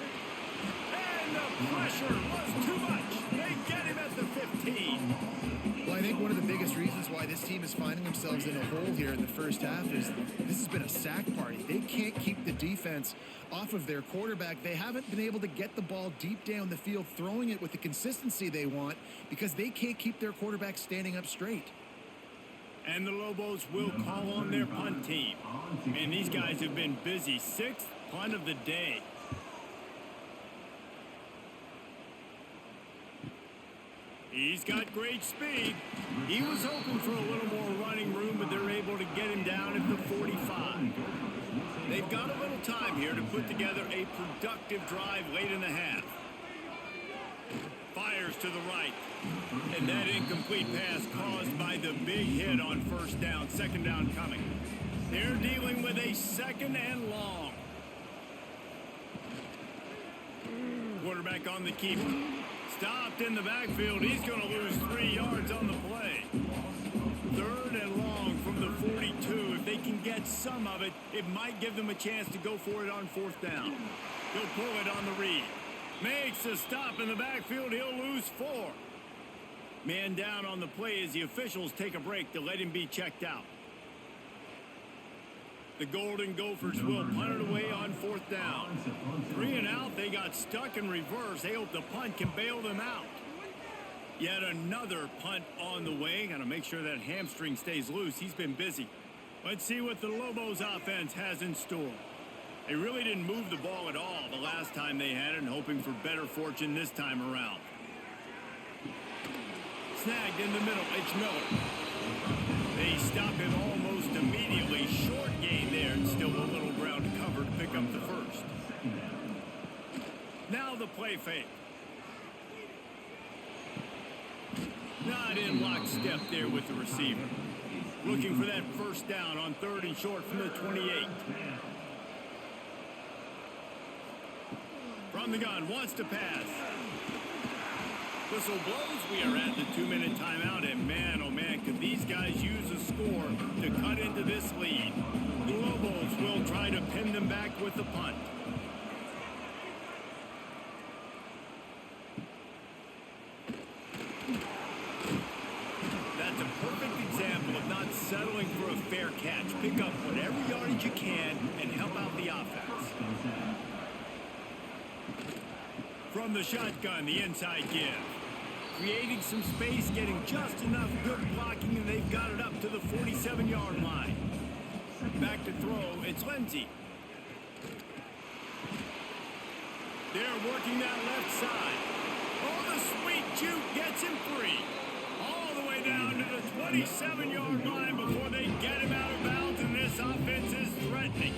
And the pressure was too much. They get him at the 15. Well, I think one of the biggest reasons why this team is finding themselves in a hole here in the first half is this has been a sack party. They can't keep the defense off of their quarterback. They haven't been able to get the ball deep down the field, throwing it with the consistency they want because they can't keep their quarterback standing up straight. And the Lobos will call on their punt team. And these guys have been busy. 6th punt of the day. He's got great speed. He was hoping for a little more running room, but they're able to get him down at the 45. They've got a little time here to put together a productive drive late in the half. Fires to the right. And that incomplete pass caused by the big hit on first down. Second down coming. They're dealing with a second and long. Quarterback on the keeper. Stopped in the backfield. He's going to lose 3 yards on the play. Third and long from the 42. If they can get some of it, it might give them a chance to go for it on 4th down. He'll pull it on the read. Makes a stop in the backfield. He'll lose 4. Man down on the play as the officials take a break to let him be checked out. The Golden Gophers will punt it away on 4th down. 3 and out. They got stuck in reverse. They hope the punt can bail them out. Yet another punt on the way. Got to make sure that hamstring stays loose. He's been busy. Let's see what the Lobos offense has in store. They really didn't move the ball at all the last time they had it, and hoping for better fortune this time around. Snagged in the middle. It's Miller. They stop him almost immediately. Short gain there, and still a little ground to cover to pick up the first. Now the play fake. Not in lockstep there with the receiver. Looking for that first down on 3rd and short from the 28. From the gun, wants to pass. Whistle blows. We are at the 2-minute timeout, and man, oh man, could these guys use a score to cut into this lead. The Lobos will try to pin them back with the punt. That's a perfect example of not settling for a fair catch. Pick up whatever yardage you can and help out the offense. From the shotgun, the inside give. Creating some space, getting just enough good blocking, and they've got it up to the 47-yard line. Back to throw, it's Lindsey. They're working that left side. Oh, the sweet juke gets him free. All the way down to the 27-yard line before they get him out of bounds, and this offense is threatening.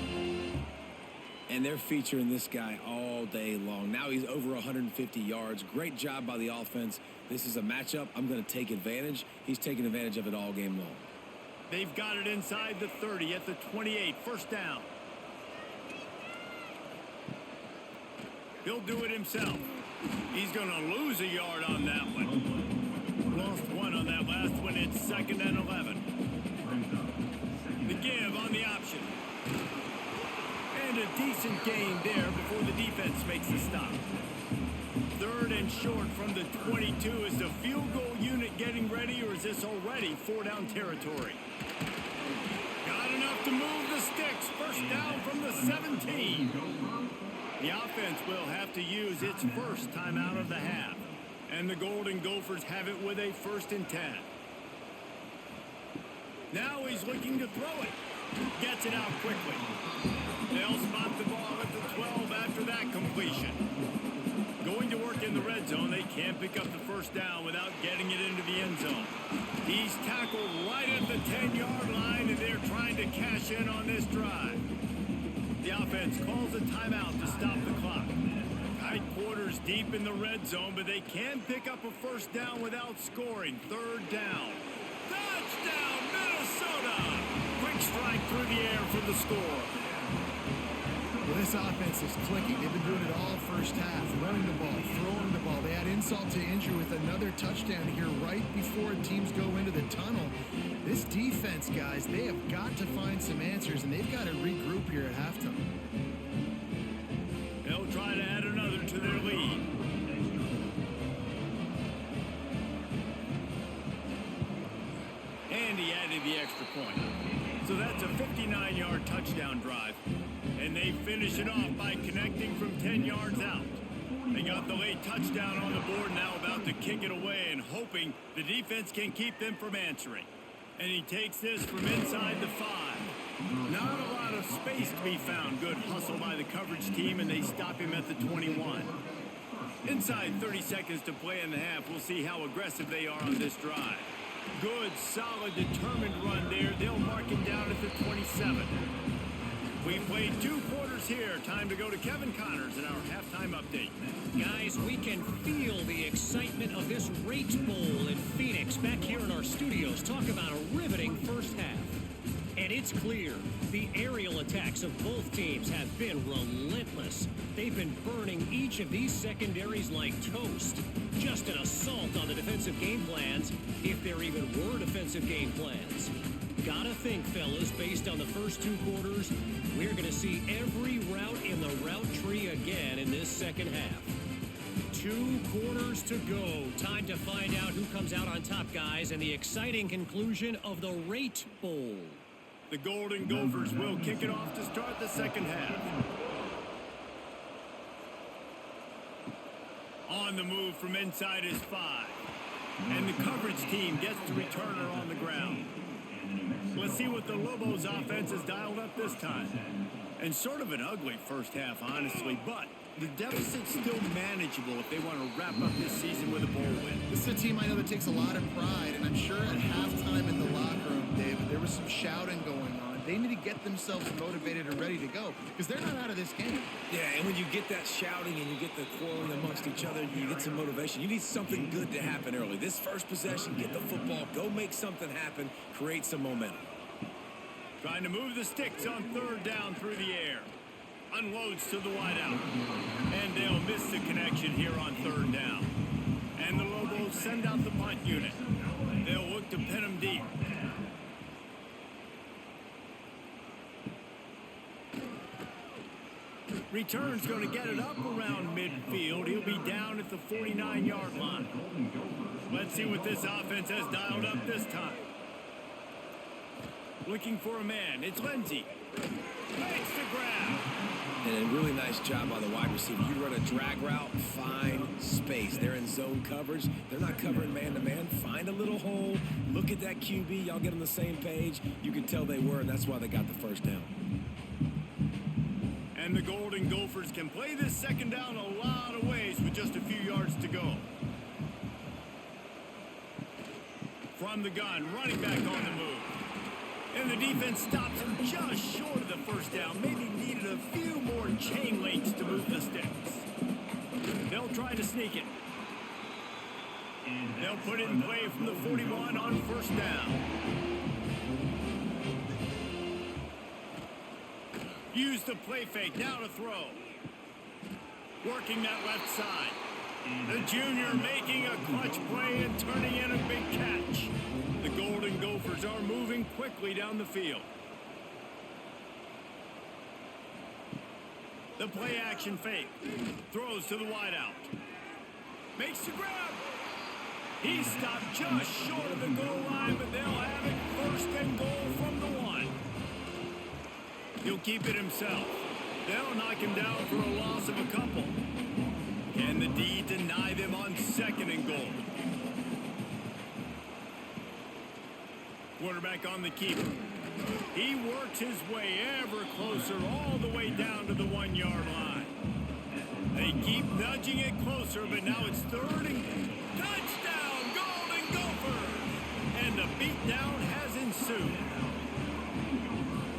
And they're featuring this guy all day long. Now he's over 150 yards. Great job by the offense. This is a matchup. I'm going to take advantage. He's taking advantage of it all game long. They've got it inside the 30 at the 28. First down. He'll do it himself. He's going to lose a yard on that one. Lost 1 on that last one. It's 2nd and 11. The give on the option. And a decent gain there before the defense makes the stop. 3rd and short from the 22. Is the field goal unit getting ready, or is this already 4-down territory? Got enough to move the sticks. First down from the 17. The offense will have to use its first time out of the half. And the Golden Gophers have it with a 1st and 10. Now he's looking to throw it. Gets it out quickly. They'll spot the ball at the 12 after that completion. Going to work in the red zone. They can't pick up the first down without getting it into the end zone. He's tackled right at the 10-yard line, and they're trying to cash in on this drive. The offense calls a timeout to stop the clock. Tight quarters deep in the red zone, but they can pick up a first down without scoring. 3rd down. Touchdown, Minnesota! Quick strike through the air for the score. Well, this offense is clicking. They've been doing it all first half. Running the ball, throwing the ball. They had insult to injury with another touchdown here right before teams go into the tunnel. This defense, guys, they have got to find some answers, and they've got to regroup here at halftime. They'll try to add another to their lead. extra point. So that's a 59-yard touchdown drive. And they finish it off by connecting from 10 yards out. They got the late touchdown on the board, now about to kick it away and hoping the defense can keep them from answering. And he takes this from inside the 5. Not a lot of space to be found. Good hustle by the coverage team, and they stop him at the 21. Inside 30 seconds to play in the half, we'll see how aggressive they are on this drive. Good, solid, determined run there. They'll mark him down at the 27. We've played 2 quarters here. Time to go to Kevin Connors in our halftime update. Guys, we can feel the excitement of this Rate Bowl in Phoenix back here in our studios. Talk about a riveting first half. And it's clear the aerial attacks of both teams have been relentless. They've been burning each of these secondaries like toast. Just an assault on the defensive game plans, if there even were defensive game plans. Gotta think, fellas, based on the first 2 quarters, we're going to see every route in the route tree again in this second half. 2 quarters to go. Time to find out who comes out on top, guys, and the exciting conclusion of the Rate Bowl. The Golden Gophers will kick it off to start the second half. On the move from inside his 5. And the coverage team gets the returner on the ground. Let's see what the Lobos offense has dialed up this time. And sort of an ugly first half, honestly, but the deficit's still manageable if they want to wrap up this season with a bowl win. This is a team I know that takes a lot of pride, and I'm sure at halftime in the locker room, David, there was some shouting going on. They need to get themselves motivated and ready to go because they're not out of this game. Yeah, and when you get that shouting and you get the quarreling amongst each other, you get some motivation. You need something good to happen early. This first possession, get the football, go make something happen, create some momentum. Trying to move the sticks on 3rd down through the air. Unloads to the wideout. And they'll miss the connection here on 3rd down. And the Lobos send out the punt unit. They'll look to pin him deep. Return's going to get it up around midfield. He'll be down at the 49-yard line. Let's see what this offense has dialed up this time. Looking for a man. It's Lindsey. Makes the grab. And a really nice job by the wide receiver. You run a drag route, find space. They're in zone coverage. They're not covering man-to-man. Find a little hole. Look at that QB. Y'all get on the same page. You can tell they were, and that's why they got the first down. And the Golden Gophers can play this second down a lot of ways with just a few yards to go. From the gun, running back on the move. And the defense stops him just short of the first down. Maybe needed a few more chain links to move the sticks. They'll try to sneak it. They'll put it in play from the 41 on 1st down. Use the play fake, now to throw. Working that left side. The junior making a clutch play and turning in a big catch. The Golden Gophers are moving quickly down the field. The play action fake. Throws to the wideout. Makes the grab. He stopped just short of the goal line, but they'll have it 1st and goal from the 1. He'll keep it himself. They'll knock him down for a loss of a couple. Can the D deny them on 2nd and goal? Quarterback on the keeper. He works his way ever closer all the way down to the 1-yard line. They keep nudging it closer, but now it's 3rd and touchdown, Golden Gophers! And the beatdown has ensued.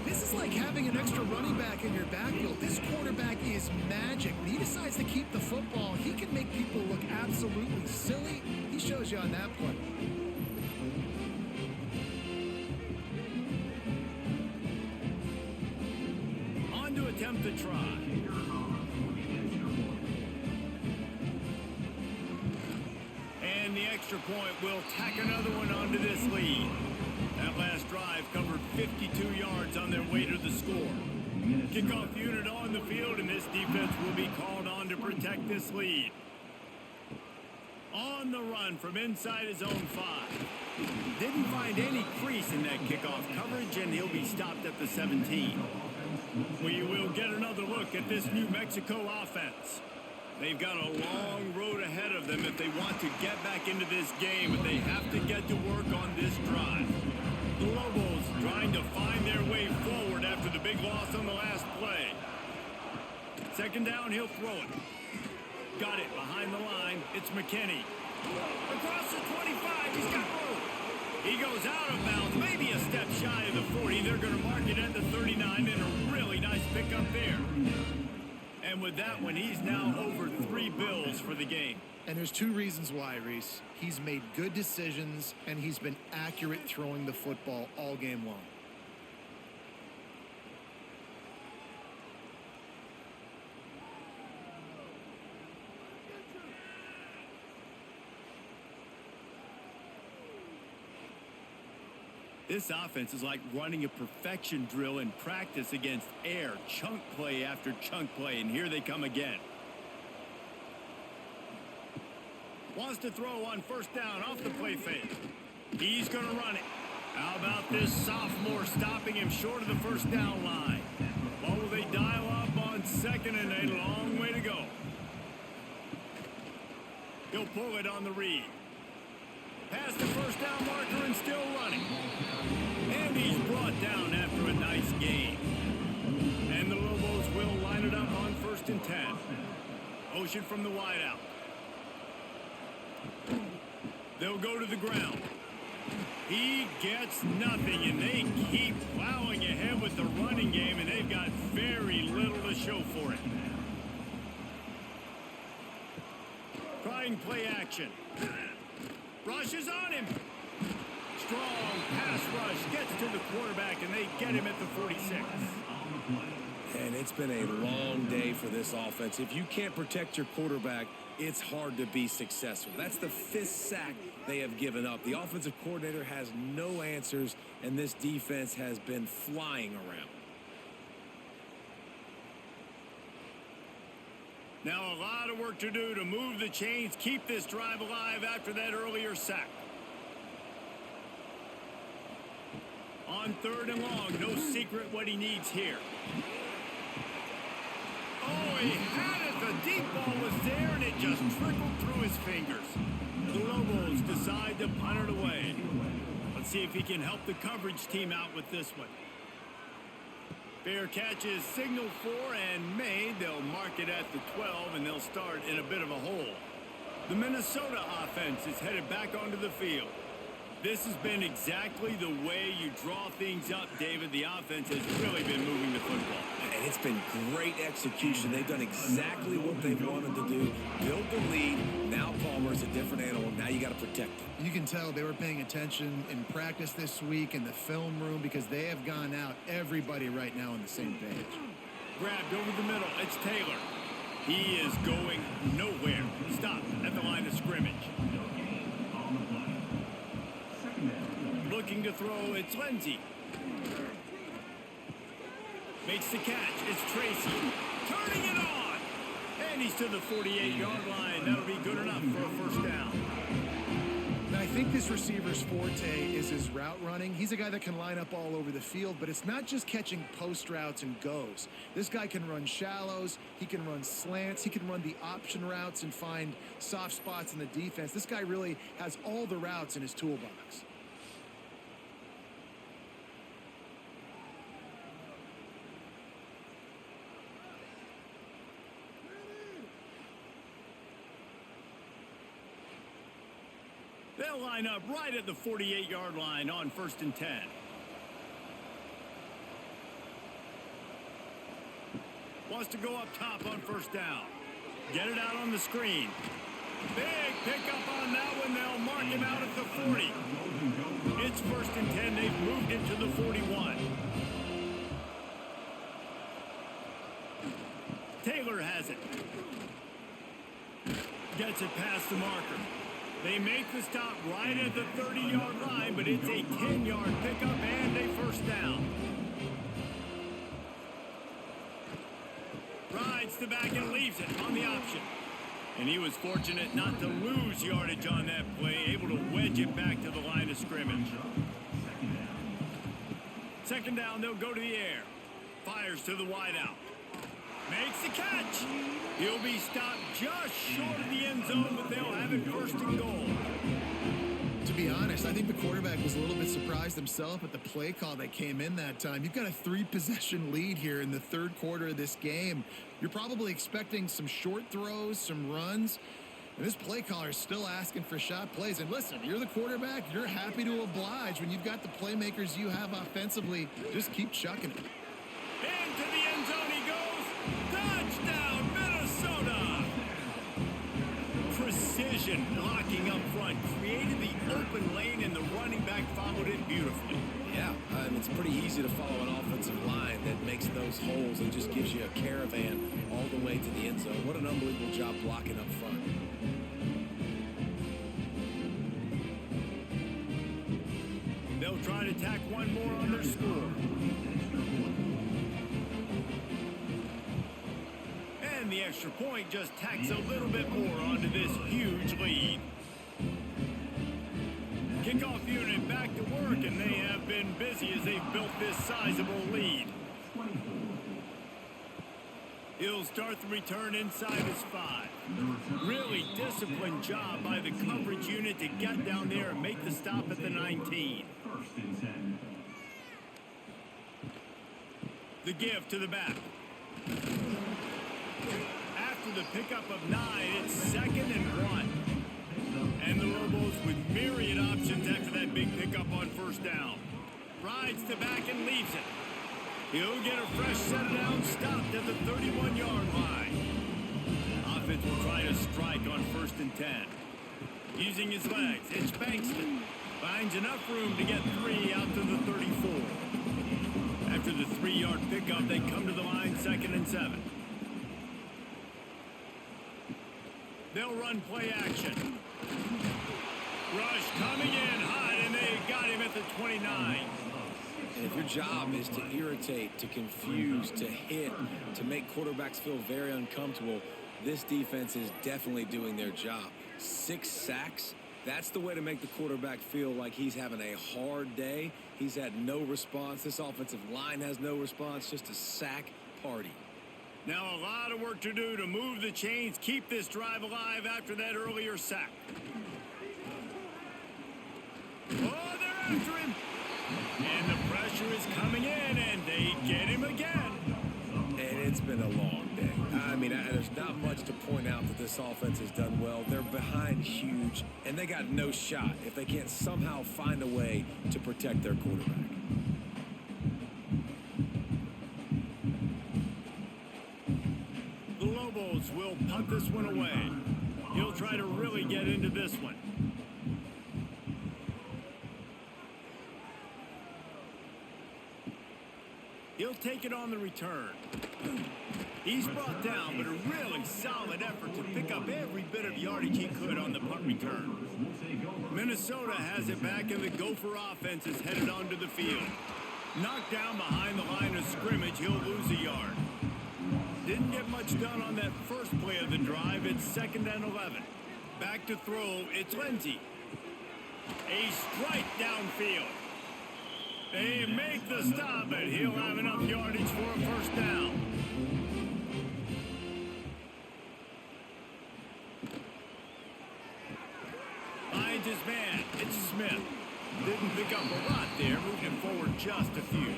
This is like having an extra running back in your backfield. This quarterback is magic. He decides to keep the football. He can make people look absolutely silly. He shows you on that play. On to attempt the try. And the extra point will tack another one onto this lead. That last drive covered 52 yards on their way to the score. Kickoff unit on the field, and this defense will be called on to protect this lead. On the run from inside his own 5. Didn't find any crease in that kickoff coverage, and he'll be stopped at the 17. We will get another look at this New Mexico offense. They've got a long road ahead of them if they want to get back into this game, but they have to get to work on this drive. The Lobos trying to find their way forward after the big loss on the last play. Second down, he'll throw it. Got it behind the line. It's McKinney. Across the 25, he's got room. He goes out of bounds, maybe a step shy of the 40. They're going to mark it at the 39, and a really nice pickup there. And with that one, he's now over 3 bills for the game. And there's 2 reasons why, Reese. He's made good decisions, and he's been accurate throwing the football all game long. This offense is like running a perfection drill in practice against air, chunk play after chunk play, and here they come again. Wants to throw on first down off the play fake. He's going to run it. How about this sophomore stopping him short of the first down line? What will they dial up on second and a long way to go? He'll pull it on the read. Past the first down marker and still running. And he's brought down after a nice gain. And the Lobos will line it up on 1st and 10. Motion from the wideout. They'll go to the ground. He gets nothing, and they keep plowing ahead with the running game, and they've got very little to show for it. Trying play action. Rushes on him. Strong pass rush gets to the quarterback, and they get him at the 46. And it's been a long day for this offense. If you can't protect your quarterback, it's hard to be successful. That's the 5th sack they have given up. The offensive coordinator has no answers, and this defense has been flying around. Now a lot of work to do to move the chains, keep this drive alive after that earlier sack. On 3rd and long, no secret what he needs here. Oh, he had it. The deep ball was there, and it just trickled through his fingers. The Lobos decide to punt it away. Let's see if he can help the coverage team out with this one. Fair catch is signaled for and made. They'll mark it at the 12, and they'll start in a bit of a hole. The Minnesota offense is headed back onto the field. This has been exactly the way you draw things up, David. The offense has really been moving the football. And it's been great execution. They've done exactly what they wanted to do. Build the lead. Now Palmer's a different animal. Now you got to protect him. You can tell they were paying attention in practice this week in the film room because they have gone out, everybody right now on the same page. Grabbed over the middle. It's Taylor. He is going nowhere. Stopped at the line of scrimmage. Looking to throw, it's Lindsey. Makes the catch, it's Tracy. Turning it on! And he's to the 48-yard line. That'll be good enough for a first down. Now, I think this receiver's forte is his route running. He's a guy that can line up all over the field, but it's not just catching post routes and goes. This guy can run shallows, he can run slants, he can run the option routes and find soft spots in the defense. This guy really has all the routes in his toolbox. They'll line up right at the 48-yard line on 1st and 10. Wants to go up top on first down. Get it out on the screen. Big pickup on that one. They'll mark him out at the 40. It's 1st and 10. They've moved it to the 41. Taylor has it. Gets it past the marker. They make the stop right at the 30-yard line, but it's a 10-yard pickup and a first down. Rides the back and leaves it on the option. And he was fortunate not to lose yardage on that play, able to wedge it back to the line of scrimmage. Second down, they'll go to the air. Fires to the wideout. Makes the catch. He'll be stopped just short of the end zone, but they'll have it first and goal. To be honest, I think the quarterback was a little bit surprised himself at the play call that came in that time. You've got a 3-possession lead here in the third quarter of this game. You're probably expecting some short throws, some runs. And this play caller is still asking for shot plays. And listen, you're the quarterback. You're happy to oblige when you've got the playmakers you have offensively. Just keep chucking it. Into the end zone he goes. Touchdown, Minnesota! Precision blocking up front. Created the open lane, and the running back followed it beautifully. Yeah, it's pretty easy to follow an offensive line that makes those holes and just gives you a caravan all the way to the end zone. What an unbelievable job blocking up front. They'll try to tack one more on their score. And the extra point just tacks a little bit more onto this huge lead. Kickoff unit back to work, and they have been busy as they've built this sizable lead. He'll start the return inside his 5. Really disciplined job by the coverage unit to get down there and make the stop at the 19. The give to the back. After the pickup of 9, it's 2nd and 1. And the Lobos with myriad options after that big pickup on first down. Rides the back and leaves it. He'll get a fresh set of downs, stopped at the 31-yard line. Offense will try to strike on 1st and 10. Using his legs, it's Bankston. Finds enough room to get 3 out to the 34. After the 3-yard pickup, they come to the line 2nd and 7. They'll run play action. Rush coming in hot, and they got him at the 29. And if your job is to irritate, to confuse, to hit, to make quarterbacks feel very uncomfortable, this defense is definitely doing their job. 6 sacks, that's the way to make the quarterback feel like he's having a hard day. He's had no response. This offensive line has no response, just a sack party. Now a lot of work to do to move the chains, keep this drive alive after that earlier sack. Oh, they're after him. And the pressure is coming in, and they get him again. And it's been a long day. I mean, there's not much to point out that this offense has done well. They're behind huge, and they got no shot if they can't somehow find a way to protect their quarterback. The Lobos will punt this one away. He'll try to really get into this one. He'll take it on the return. He's brought down, but a really solid effort to pick up every bit of yardage he could on the punt return. Minnesota has it back, and the Gopher offense is headed onto the field. Knocked down behind the line of scrimmage, he'll lose a yard. Didn't get much done on that first play of the drive. It's 2nd and 11. Back to throw, it's Lindsey. A strike downfield. They make the stop, but he'll have enough yardage for a first down. Finds his man. It's Smith. Didn't pick up a lot there, moving him forward just a few.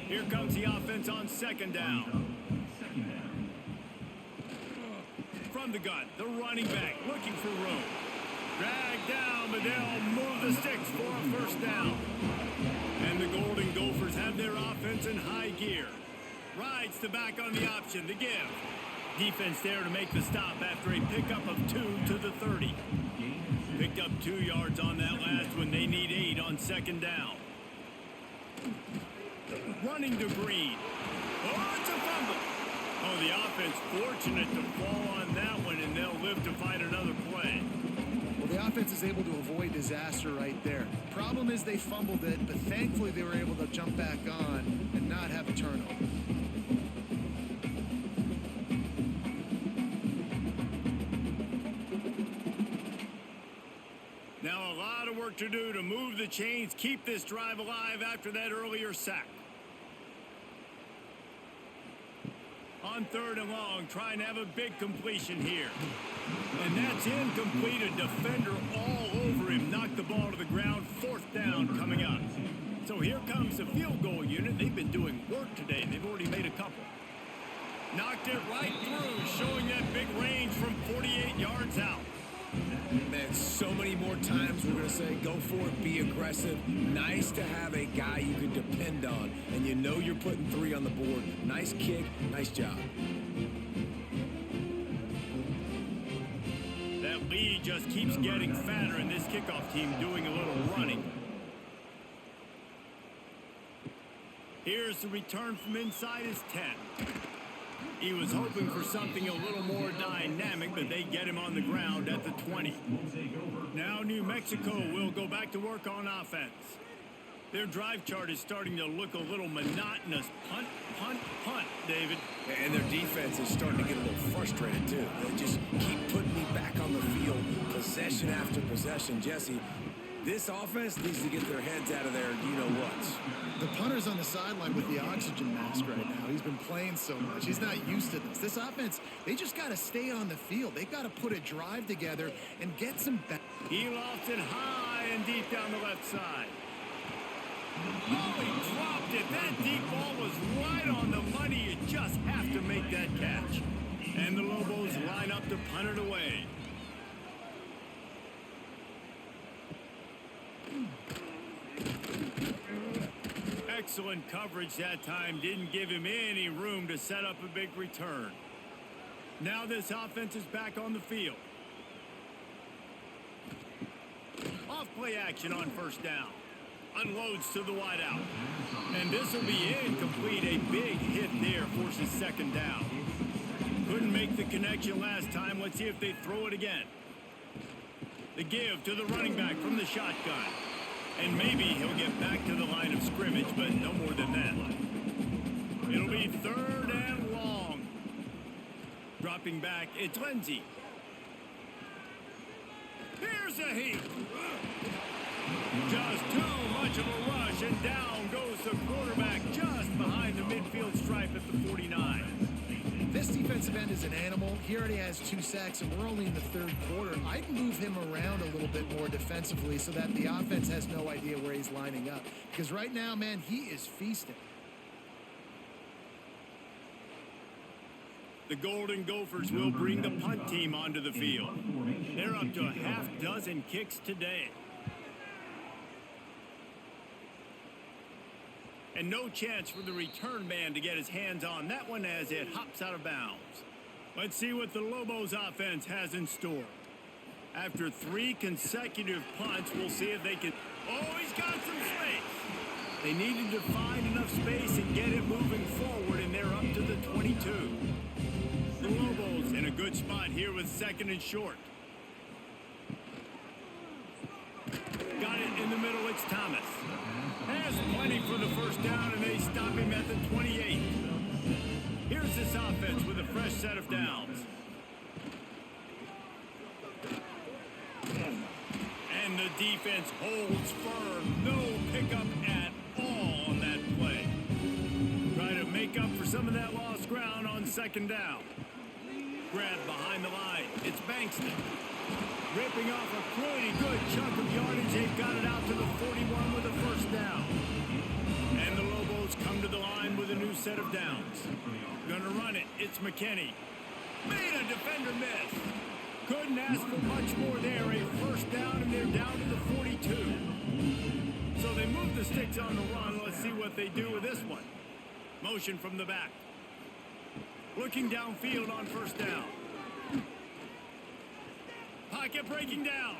Here comes the offense on 2nd down. From the gun, the running back looking for room. Dragged down, but they'll move the sticks for a first down. And the Golden Gophers have their offense in high gear. Rides the back on the option, the give. Defense there to make the stop after a pickup of 2 to the 30. Picked up 2 yards on that last one. They need 8 on 2nd down. Running to Green. Oh, it's a fumble. Oh, the offense fortunate to fall on that one, and they'll live to find another play. Well, the offense is able to avoid disaster right there. Problem is they fumbled it, but thankfully they were able to jump back on and not have a turnover. Now a lot of work to do to move the chains, keep this drive alive after that earlier sack. On 3rd and long, trying to have a big completion here. And that's incomplete. A defender all over him. Knocked the ball to the ground. 4th down coming up. So here comes the field goal unit. They've been doing work today. They've already made a couple. Knocked it right through, showing that big range from 48 yards out. Man, so many more times we're going to say, go for it, be aggressive. Nice to have a guy you can depend on, and you know you're putting 3 on the board. Nice kick, nice job. That lead just keeps getting fatter, and this kickoff team doing a little running. Here's the return from inside his 10. He was hoping for something a little more dynamic, but they get him on the ground at the 20. Now New Mexico will go back to work on offense. Their drive chart is starting to look a little monotonous. Punt, punt, punt, David. And their defense is starting to get a little frustrated, too. They just keep putting me back on the field, possession after possession. Jesse, this offense needs to get their heads out of there, you-know-what. The punter's on the sideline with the oxygen mask right now. He's been playing so much. He's not used to this. This offense, they just got to stay on the field. They've got to put a drive together and get some back. He lost it high and deep down the left side. Oh, he dropped it. That deep ball was right on the money. You just have to make that catch. And the Lobos line up to punt it away. Excellent coverage that time. Didn't give him any room to set up a big return. Now this offense is back on the field. Off play action on 1st down. Unloads to the wideout. And this will be incomplete. A big hit there forces 2nd down. Couldn't make the connection last time. Let's see if they throw it again. The give to the running back from the shotgun. And maybe he'll get back to the line of scrimmage, but no more than that. It'll be 3rd and long. Dropping back, it's Lindsey. Here's a heat. Just too much of a rush, and down goes the quarterback just behind the midfield stripe at the 49. This defensive end is an animal. He already has 2 sacks, and we're only in the 3rd quarter. I'd move him around a little bit more defensively so that the offense has no idea where he's lining up. Because right now, man, he is feasting. The Golden Gophers will bring the punt team onto the field. They're up to a half dozen kicks today. And no chance for the return man to get his hands on that one as it hops out of bounds. Let's see what the Lobos offense has in store. After 3 consecutive punts, we'll see if they can... Oh, he's got some space. They needed to find enough space and get it moving forward, and they're up to the 22. The Lobos in a good spot here with 2nd and short. Got it in the middle, it's Thomas. Has plenty for the 1st down, and they stop him at the 28. Here's this offense with a fresh set of downs. And the defense holds firm. No pickup at all on that play. Try to make up for some of that lost ground on 2nd down. Grab behind the line. It's Bankston. Ripping off a pretty good chunk of yardage. They've got it out to the 41 with a 1st down. And the Lobos come to the line with a new set of downs. Gonna run it. It's McKinney. Made a defender miss. Couldn't ask for much more there. A 1st down, and they're down to the 42. So they move the sticks on the run. Let's see what they do with this one. Motion from the back. Looking downfield on 1st down. Pocket breaking down.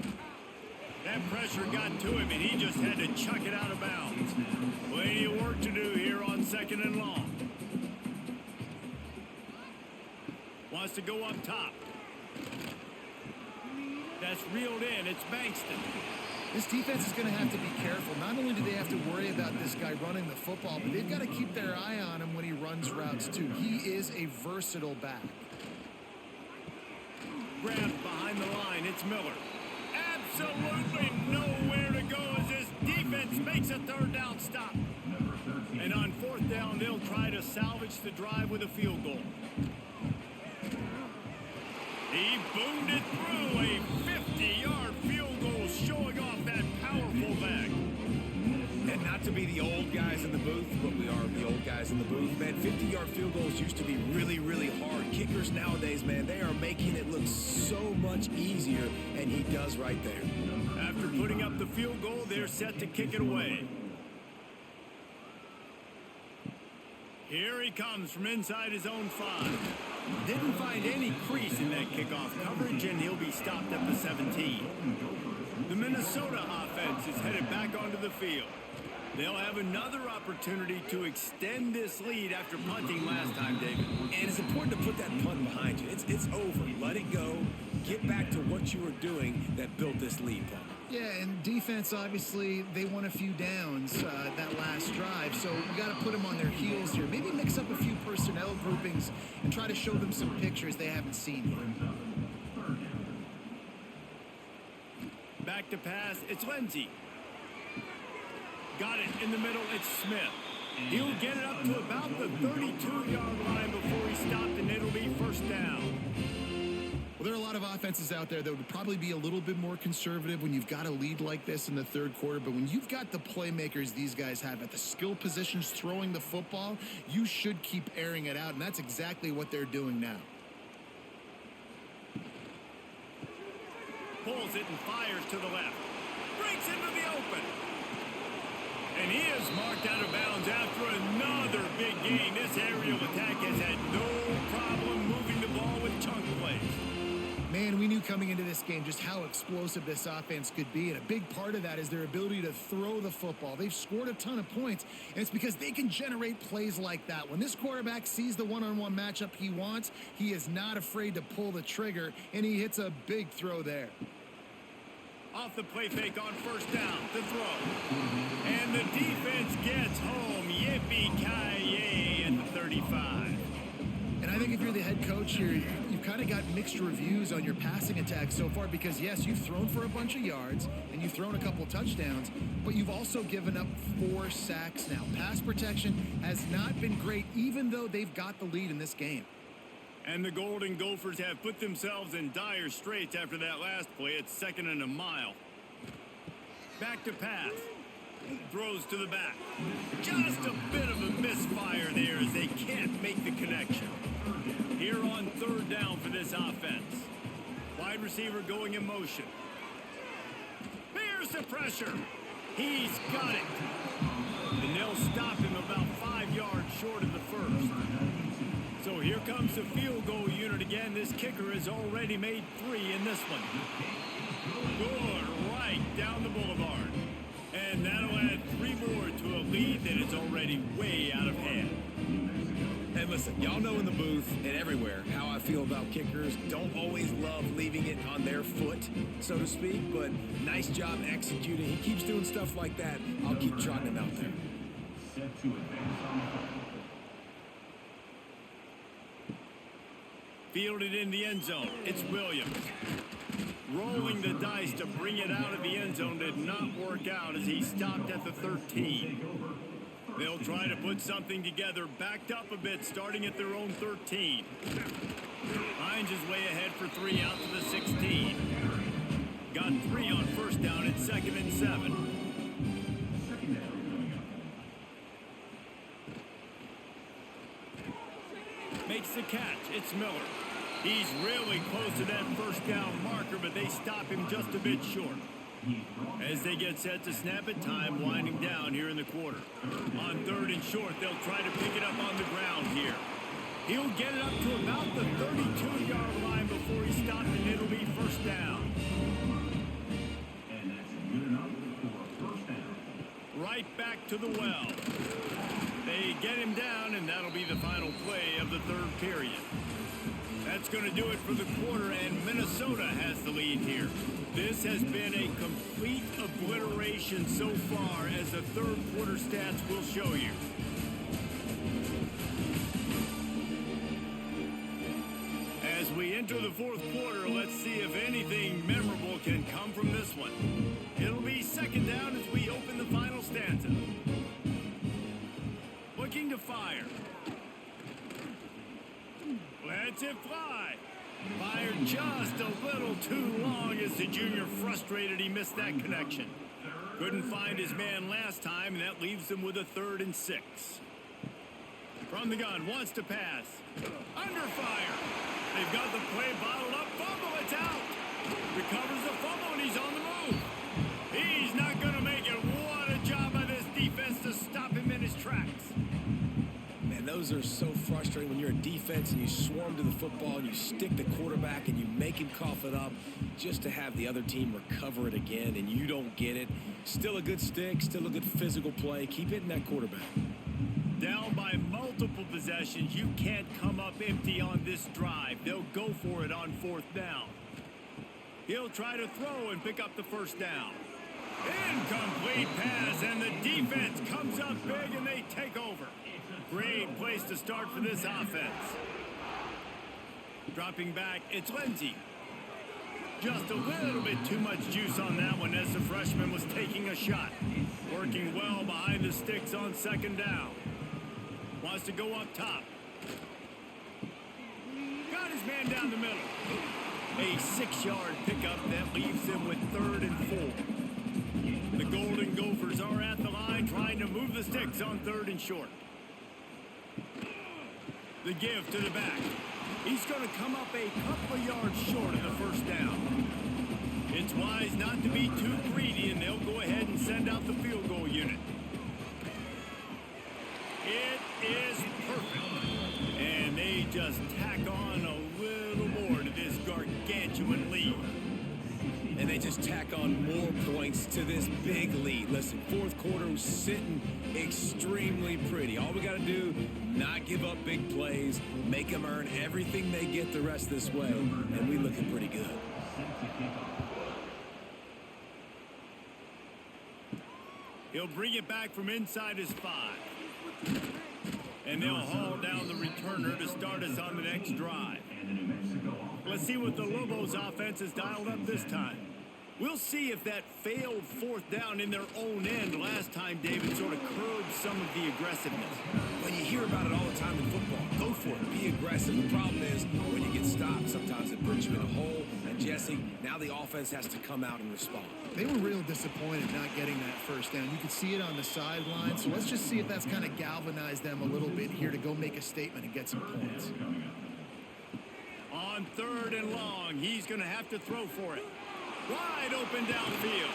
That pressure got to him, and he just had to chuck it out of bounds. Plenty of work to do here on 2nd and long. Wants to go up top. That's reeled in. It's Bankston. This defense is going to have to be careful. Not only do they have to worry about this guy running the football, but they've got to keep their eye on him when he runs routes, too. He is a versatile back. Grabbed behind the line. It's Miller. absolutely nowhere to go as this defense makes a third down stop. And on fourth down, they'll try to salvage the drive with a field goal. He boomed it through a 50-yard field goal, showing off that powerful leg. And not to be the old guys in the booth, but we are the old guys in the booth. Man, 50-yard field goals used to be really, really hard. Kickers nowadays, man, they are making it look so much easier, and he does right there. After putting up the field goal, they're set to kick it away. Here he comes from inside his own 5. Didn't find any crease in that kickoff coverage, and he'll be stopped at the 17. The Minnesota offense is headed back onto the field. They'll have another opportunity to extend this lead after punting last time, David. And it's important to put that punt behind you. It's over. Let it go. Get back to what you were doing that built this lead, Paul. Yeah, and defense, obviously, they won a few downs that last drive, so you got to put them on their heels here. Maybe mix up a few personnel groupings and try to show them some pictures they haven't seen yet. Back to pass, it's Lindsey. Got it in the middle, it's Smith. He'll get it up to about the 32-yard line before he's stopped, and it'll be first down. Well, there are a lot of offenses out there that would probably be a little bit more conservative when you've got a lead like this in the third quarter. But when you've got the playmakers these guys have at the skill positions throwing the football, you should keep airing it out. And that's exactly what they're doing now. Pulls it and fires to the left. Breaks into the open. And he is marked out of bounds after another big gain. This aerial attack has had no problem moving the ball with chunk plays. Man, we knew coming into this game just how explosive this offense could be, and a big part of that is their ability to throw the football. They've scored a ton of points, and it's because they can generate plays like that. When this quarterback sees the one-on-one matchup he wants, he is not afraid to pull the trigger, and he hits a big throw there. Off the play fake on first down, the throw. And the defense gets home. Yippee-ki-yay at the 35. And I think if you're the head coach here, you've kind of got mixed reviews on your passing attack so far because, yes, you've thrown for a bunch of yards and you've thrown a couple touchdowns, but you've also given up 4 sacks now. Pass protection has not been great, even though they've got the lead in this game. And the Golden Gophers have put themselves in dire straits after that last play. It's 2nd and a mile. Back to pass. Throws to the back. Just a bit of a misfire there as they can't make the connection. Here on 3rd down for this offense. Wide receiver going in motion. Here's the pressure. He's got it. And they'll stop him about 5 yards short of the first. So here comes the field goal unit again. This kicker has already made 3 in this one. Good right down the boulevard. And that'll add 3 more to a lead that is already way out of hand. Hey, listen, y'all know in the booth and everywhere how I feel about kickers. Don't always love leaving it on their foot, so to speak, but nice job executing. He keeps doing stuff like that. I'll keep trotting him out there. Fielded in the end zone. It's Williams. Rolling the dice to bring it out of the end zone did not work out as he stopped at the 13. They'll try to put something together, backed up a bit, starting at their own 13. Hines is way ahead for 3 out to the 16. Got 3 on first down at 2nd and 7. Makes the catch. It's Miller. He's really close to that first down marker, but they stop him just a bit short. As they get set to snap it, time winding down here in the quarter. On 3rd and short, they'll try to pick it up on the ground here. He'll get it up to about the 32-yard line before he's stopped, and it'll be first down. Right back to the well. They get him down, and that'll be the final play of the 3rd period. That's going to do it for the quarter, and Minnesota has the lead here. This has been a complete obliteration so far, as the 3rd quarter stats will show you. As we enter the 4th quarter, let's see if anything memorable can come from this one. high fly. Fired just a little too long as the junior frustrated he missed that connection. Couldn't find his man last time, and that leaves him with a 3rd and 6. From the gun, wants to pass. Under fire. They've got the play bottled up. Fumble, it's out. Recovers the fumble, and he's on the move. He's not going to make it. What a job by this defense to stop him in his tracks. Man, those are so frustrating when you're a defense and you swarm to the football and you stick the quarterback and you make him cough it up just to have the other team recover it again, and you don't get it. Still a good stick, still a good physical play. Keep hitting that quarterback. Down by multiple possessions, you can't come up empty on this drive. They'll go for it on 4th down. He'll try to throw and pick up the 1st down. Incomplete pass, and the defense comes up big, and they take over. Great place to start for this offense. Dropping back, it's Lindsey. Just a little bit too much juice on that one as the freshman was taking a shot. Working well behind the sticks on 2nd down. Wants to go up top. Got his man down the middle. A 6-yard pickup that leaves him with 3rd and 4. The Golden Gophers are at the line trying to move the sticks on 3rd and short. The give to the back. He's going to come up a couple of yards short of the 1st down. It's wise not to be too greedy, and they'll go ahead and send out the field goal unit. It is perfect. And they just tack on a little more to this gargantuan lead. And they just tack on more points to this big lead. Listen, 4th quarter was sitting extremely pretty. All we got to do, not give up big plays, make them earn everything they get the rest of this way, and we looking pretty good. He'll bring it back from inside his 5. And they'll haul down the returner to start us on the next drive. Let's see what the Lobos offense has dialed up this time. We'll see if that failed 4th down in their own end last time, David, sort of curbed some of the aggressiveness. Well, you hear about it all the time in football. Go for it. Be aggressive. The problem is when you get stopped, sometimes it puts you in a hole. And, Jesse, now the offense has to come out and respond. They were real disappointed not getting that 1st down. You could see it on the sideline. So let's just see if that's kind of galvanized them a little bit here to go make a statement and get some points. On 3rd and long, he's going to have to throw for it. Wide open downfield.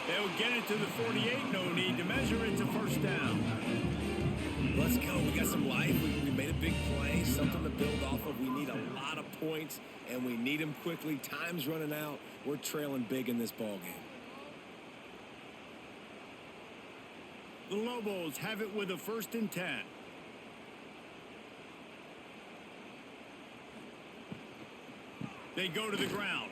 They'll get it to the 48. No need to measure. It's a 1st down. Let's go. We got some life. We made a big play, something to build off of. We need a lot of points, and we need them quickly. Time's running out. We're trailing big in this ball game. The Lobos have it with a 1st and 10. They go to the ground.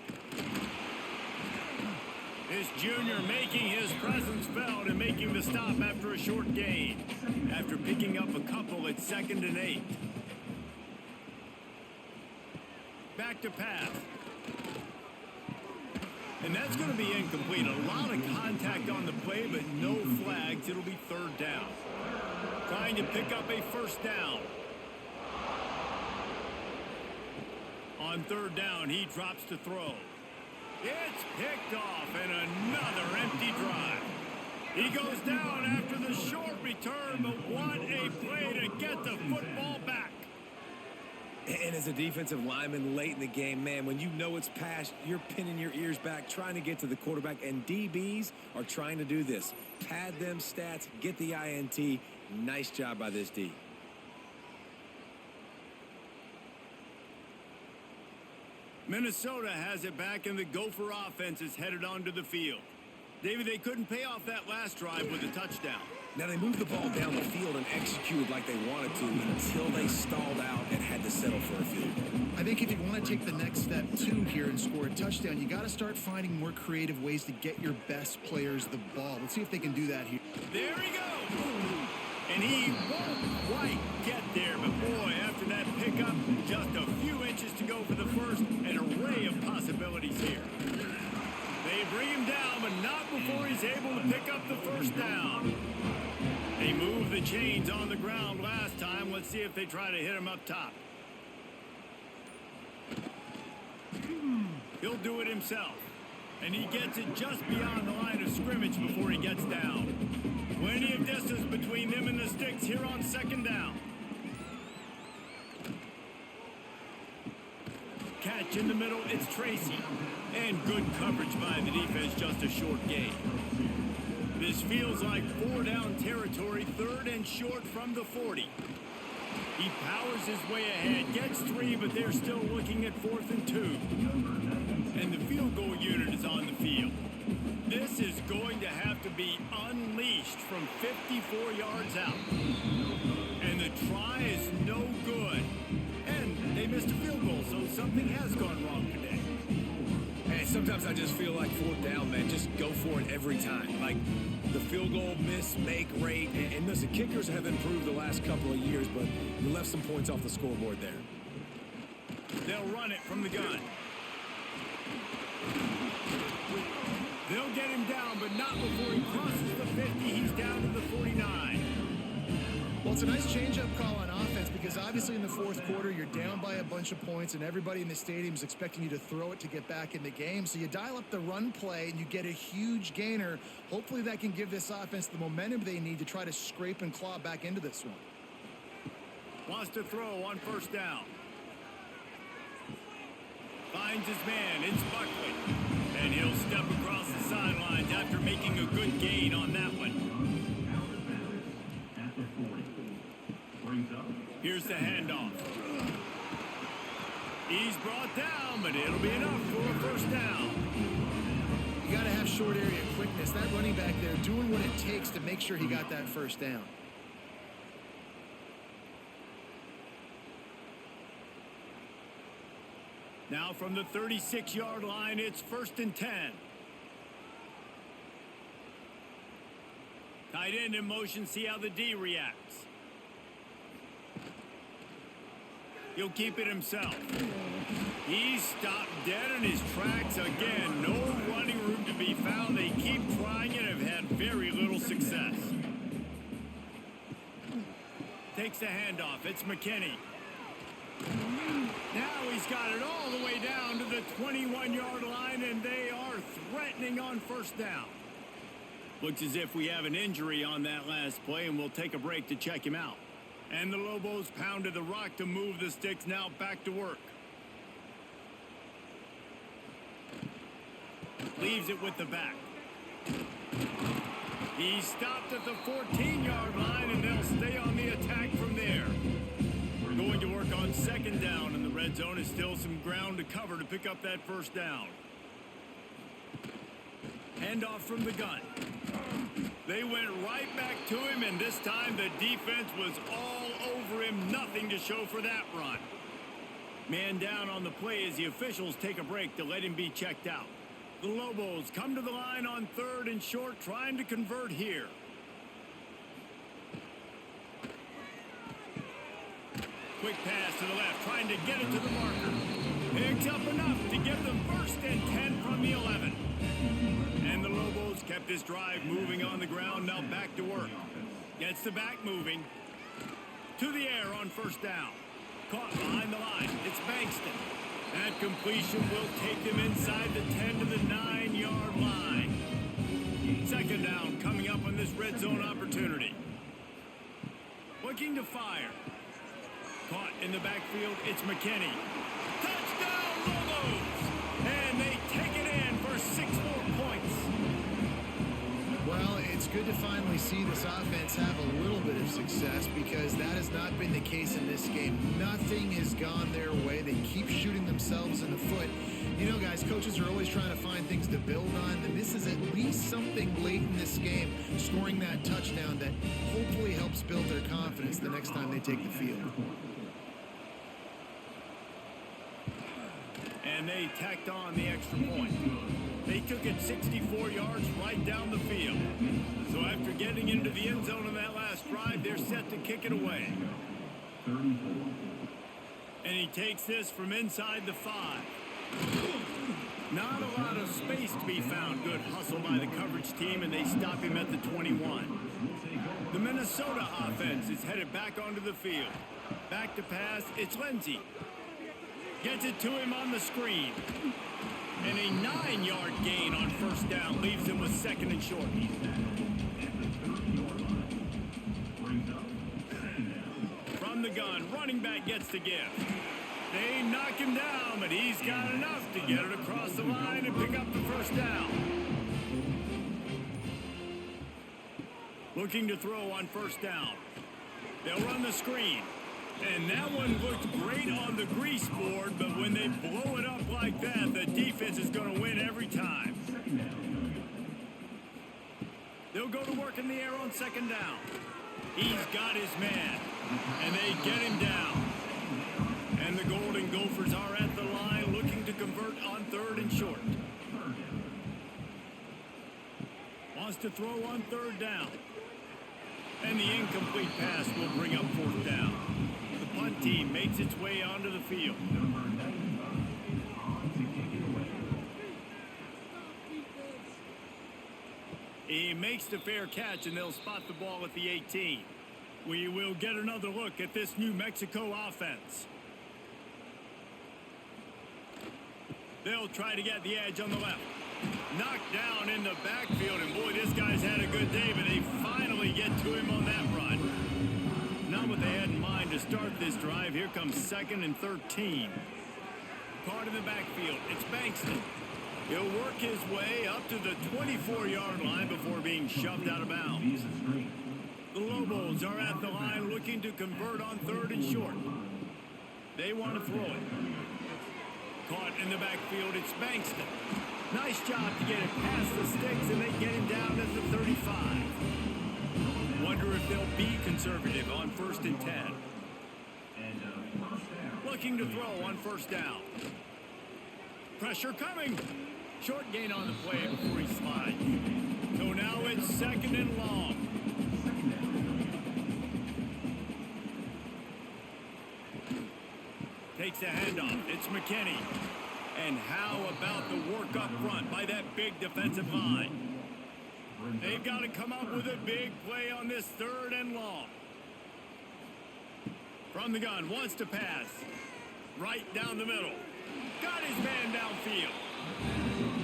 This junior making his presence felt and making the stop after a short gain. After picking up a couple at 2nd and 8. Back to pass. And that's going to be incomplete. A lot of contact on the play, but no flags. It'll be 3rd down. Trying to pick up a 1st down. On 3rd down, he drops to throw. It's picked off, and another empty drive. He goes down after the short return, but what a play to get the football back. And as a defensive lineman late in the game, man, when you know it's past, you're pinning your ears back, trying to get to the quarterback, and DBs are trying to do this. Pad them stats, get the INT. Nice job by this D. Minnesota has it back, and the Gopher offense is headed onto the field. David, they couldn't pay off that last drive with a touchdown. Now, they moved the ball down the field and executed like they wanted to until they stalled out and had to settle for a field goal. I think if you want to take the next step, too, here and score a touchdown, you got to start finding more creative ways to get your best players the ball. Let's see if they can do that here. There he goes. And he won't quite get there, but boy, after that pickup, just a few inches to go for the first, an array of possibilities here. They bring him down, but not before he's able to pick up the 1st down. They moved the chains on the ground last time. Let's see if they try to hit him up top. He'll do it himself. And he gets it just beyond the line of scrimmage before he gets down. Plenty of distance between them and the sticks here on second down. Catch in the middle, it's Tracy. And good coverage by the defense, just a short gain. This feels like 4-down territory, 3rd and short from the 40. He powers his way ahead, gets 3, but they're still looking at 4th and 2. And the field goal unit is on the field. This is going to have to be unleashed from 54 yards out. And the try is no good. And they missed a field goal, so something has gone wrong today. And sometimes I just feel like 4th down, man, just go for it every time. Like the field goal miss-make rate. And listen, kickers have improved the last couple of years, but you left some points off the scoreboard there. They'll run it from the gun. They'll get him down, but not before he crosses the 50. He's down to the 49. Well, it's a nice change-up call on offense because obviously in the 4th quarter, you're down by a bunch of points and everybody in the stadium is expecting you to throw it to get back in the game. So you dial up the run play and you get a huge gainer. Hopefully that can give this offense the momentum they need to try to scrape and claw back into this one. Wants to throw on 1st down. Finds his man. It's Buckley. And he'll step across the sidelines after making a good gain on that one. Here's the handoff. He's brought down, but it'll be enough for a 1st down. You got to have short area quickness. That running back there doing what it takes to make sure he got that 1st down. Now from the 36-yard line, it's 1st and 10. Tight end in motion, see how the D reacts. He'll keep it himself. He's stopped dead in his tracks again. No running room to be found. They keep trying and have had very little success. Takes the handoff. It's McKinney. Now he's got it all the way down to the 21-yard line, and they are threatening on 1st down. Looks as if we have an injury on that last play, and we'll take a break to check him out. And the Lobos pounded the rock to move the sticks, now back to work. Leaves it with the back. He's stopped at the 14-yard line, and they'll stay on the attack from there. We're going to work on 2nd down, and the red zone is still some ground to cover to pick up that 1st down. Handoff from the gun. They went right back to him, and this time the defense was all over him. Nothing to show for that run. Man down on the play as the officials take a break to let him be checked out. The Lobos come to the line on 3rd and short, trying to convert here. Quick pass to the left, trying to get it to the marker. Picks up enough to give them 1st and 10 from the 11. And the Lobos kept this drive moving on the ground, now back to work. Gets the back moving. To the air on 1st down. Caught behind the line. It's Bankston. That completion will take them inside the 10 to the 9-yard line. 2nd down coming up on this red zone opportunity. Looking to fire. Caught in the backfield, it's McKinney. Touchdown, Lobos! And they take it in for 6 more points. Well, it's good to finally see this offense have a little bit of success because that has not been the case in this game. Nothing has gone their way. They keep shooting themselves in the foot. You know, guys, coaches are always trying to find things to build on, and this is at least something late in this game, scoring that touchdown that hopefully helps build their confidence the next time they take the field. And they tacked on the extra point. They took it 64 yards right down the field. So after getting into the end zone on that last drive, they're set to kick it away. And he takes this from inside the 5. Not a lot of space to be found. Good hustle by the coverage team, and they stop him at the 21. The Minnesota offense is headed back onto the field. Back to pass, it's Lindsey. Gets it to him on the screen. And a 9-yard gain on first down leaves him with second and short. From the gun, running back gets the gift. They knock him down, but he's got enough to get it across the line and pick up the first down. Looking to throw on first down. They'll run the screen. And that one looked great on the grease board, but when they blow it up like that, the defense is going to win every time. They'll go to work in the air on second down. He's got his man, and they get him down. And the Golden Gophers are at the line looking to convert on third and short. Wants to throw on third down. And the incomplete pass will bring up fourth down. The punt team makes its way onto the field. He makes the fair catch, and they'll spot the ball at the 18. We will get another look at this New Mexico offense. They'll try to get the edge on the left. Knocked down in the backfield, and boy, this guy's had a good day, but they finally get to him on that run. Not what they had in mind to start this drive. Here comes second and 13. Caught in the backfield. It's Bankston. He'll work his way up to the 24-yard line before being shoved out of bounds. The Lobos are at the line looking to convert on third and short. They want to throw it. Caught in the backfield, it's Bankston. Nice job to get it past the sticks, and they get him down at the 35. Wonder if they'll be conservative on first and 10. Looking to throw on first down. Pressure coming. Short gain on the play before he slides. So now it's second and long. Takes the handoff. It's McKinney. And how about the work up front by that big defensive line? They've got to come up with a big play on this third and long. From the gun, wants to pass. Right down the middle. Got his man downfield.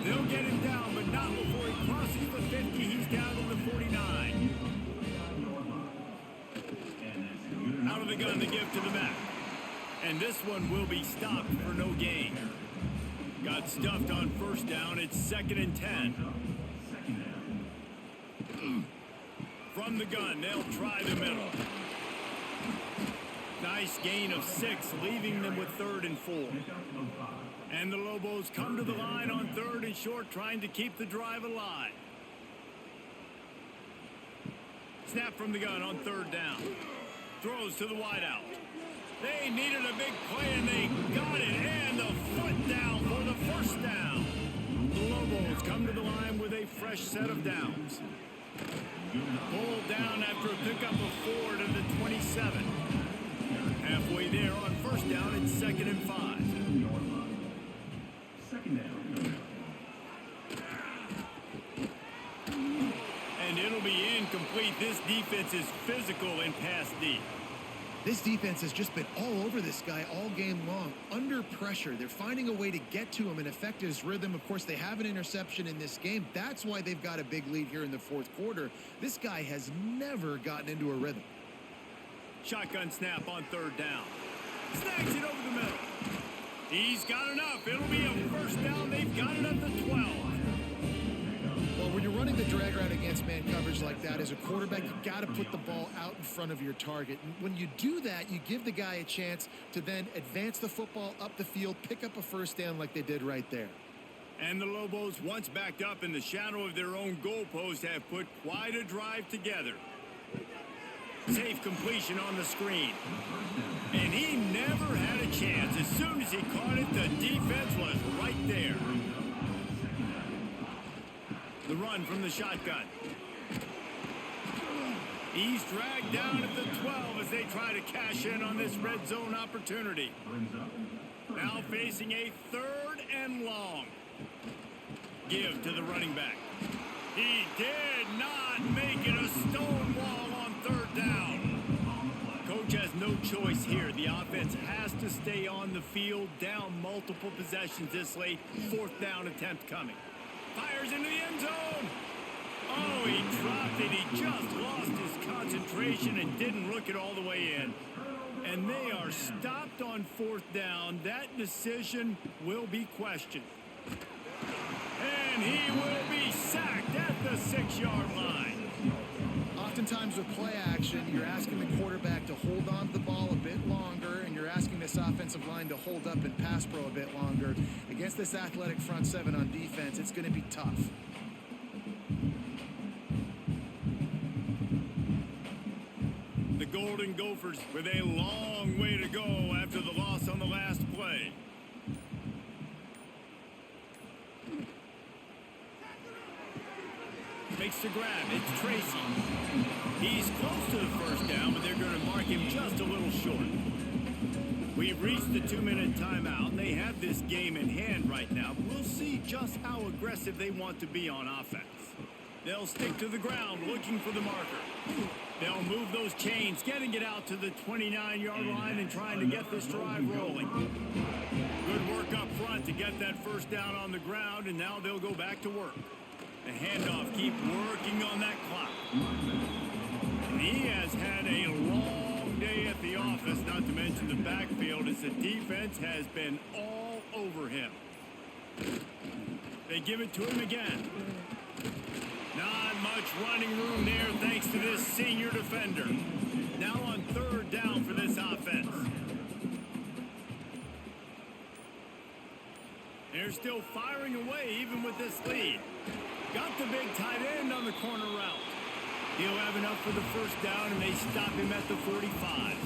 They'll get him down, but not before he crosses the 50. He's down to the 49. Out of the gun to give to the back. And this one will be stopped for no gain. Got stuffed on first down. It's second and 10. From the gun, they'll try the middle. Nice gain of 6, leaving them with third and 4. And the Lobos come to the line on third and short, trying to keep the drive alive. Snap from the gun on third down. Throws to the wideout. They needed a big play, and they got it. And the foot down for the first down. The Lobos come to the line with a fresh set of downs. Pulled down after a pickup of 4 to the 27. Halfway there on first down, it's second and 5. And it'll be incomplete. This defense is physical and pass deep. This defense has just been all over this guy all game long. Under pressure, they're finding a way to get to him and affect his rhythm. Of course, they have an interception in this game. That's why they've got a big lead here in the fourth quarter. This guy has never gotten into a rhythm. Shotgun snap on third down. Snags it over the middle. He's got enough. It'll be a first down. They've got it at the 12. Well, when you're running the drag route against man coverage like that, as a quarterback, you got to put the ball out in front of your target. And when you do that, you give the guy a chance to then advance the football up the field, pick up a first down like they did right there. And the Lobos, once backed up in the shadow of their own goalpost, have put quite a drive together. Safe completion on the screen. And he never had a chance. As soon as he caught it, the defense was right there. The run from the shotgun. He's dragged down at the 12 as they try to cash in on this red zone opportunity. Now facing a third and long. Give to the running back. He did not make it. A stone wall on third down. Coach has no no choice here. The offense has to stay on the field, down multiple possessions this late. 4th down attempt coming. Fires into the end zone. Oh, he dropped it. He just lost his concentration and didn't look it all the way in. And they are stopped on 4th down. That decision will be questioned. And he will be sacked at the 6-yard line. Oftentimes with play action, you're asking the quarterback to hold on to the ball a bit longer, and you're asking this offensive line to hold up and pass pro a bit longer. Against this athletic front 7 on defense, it's going to be tough. The Golden Gophers with a long way to go after the loss on the last play. Makes the grab. It's Tracy. He's close to the 1st down, but they're going to mark him just a little short. We've reached the 2-minute timeout, and they have this game in hand right now. We'll see just how aggressive they want to be on offense. They'll stick to the ground looking for the marker. They'll move those chains, getting it out to the 29-yard line and trying to get this drive rolling. Good work up front to get that 1st down on the ground, and now they'll go back to work. The handoff, keep working on that clock. And he has had a long day at the office, not to mention the backfield, as the defense has been all over him. They give it to him again. Not much running room there thanks to this senior defender. Now on 3rd down for this offense. They're still firing away even with this lead. Got the big tight end on the corner route. He'll have enough for the 1st down, and they stop him at the 45.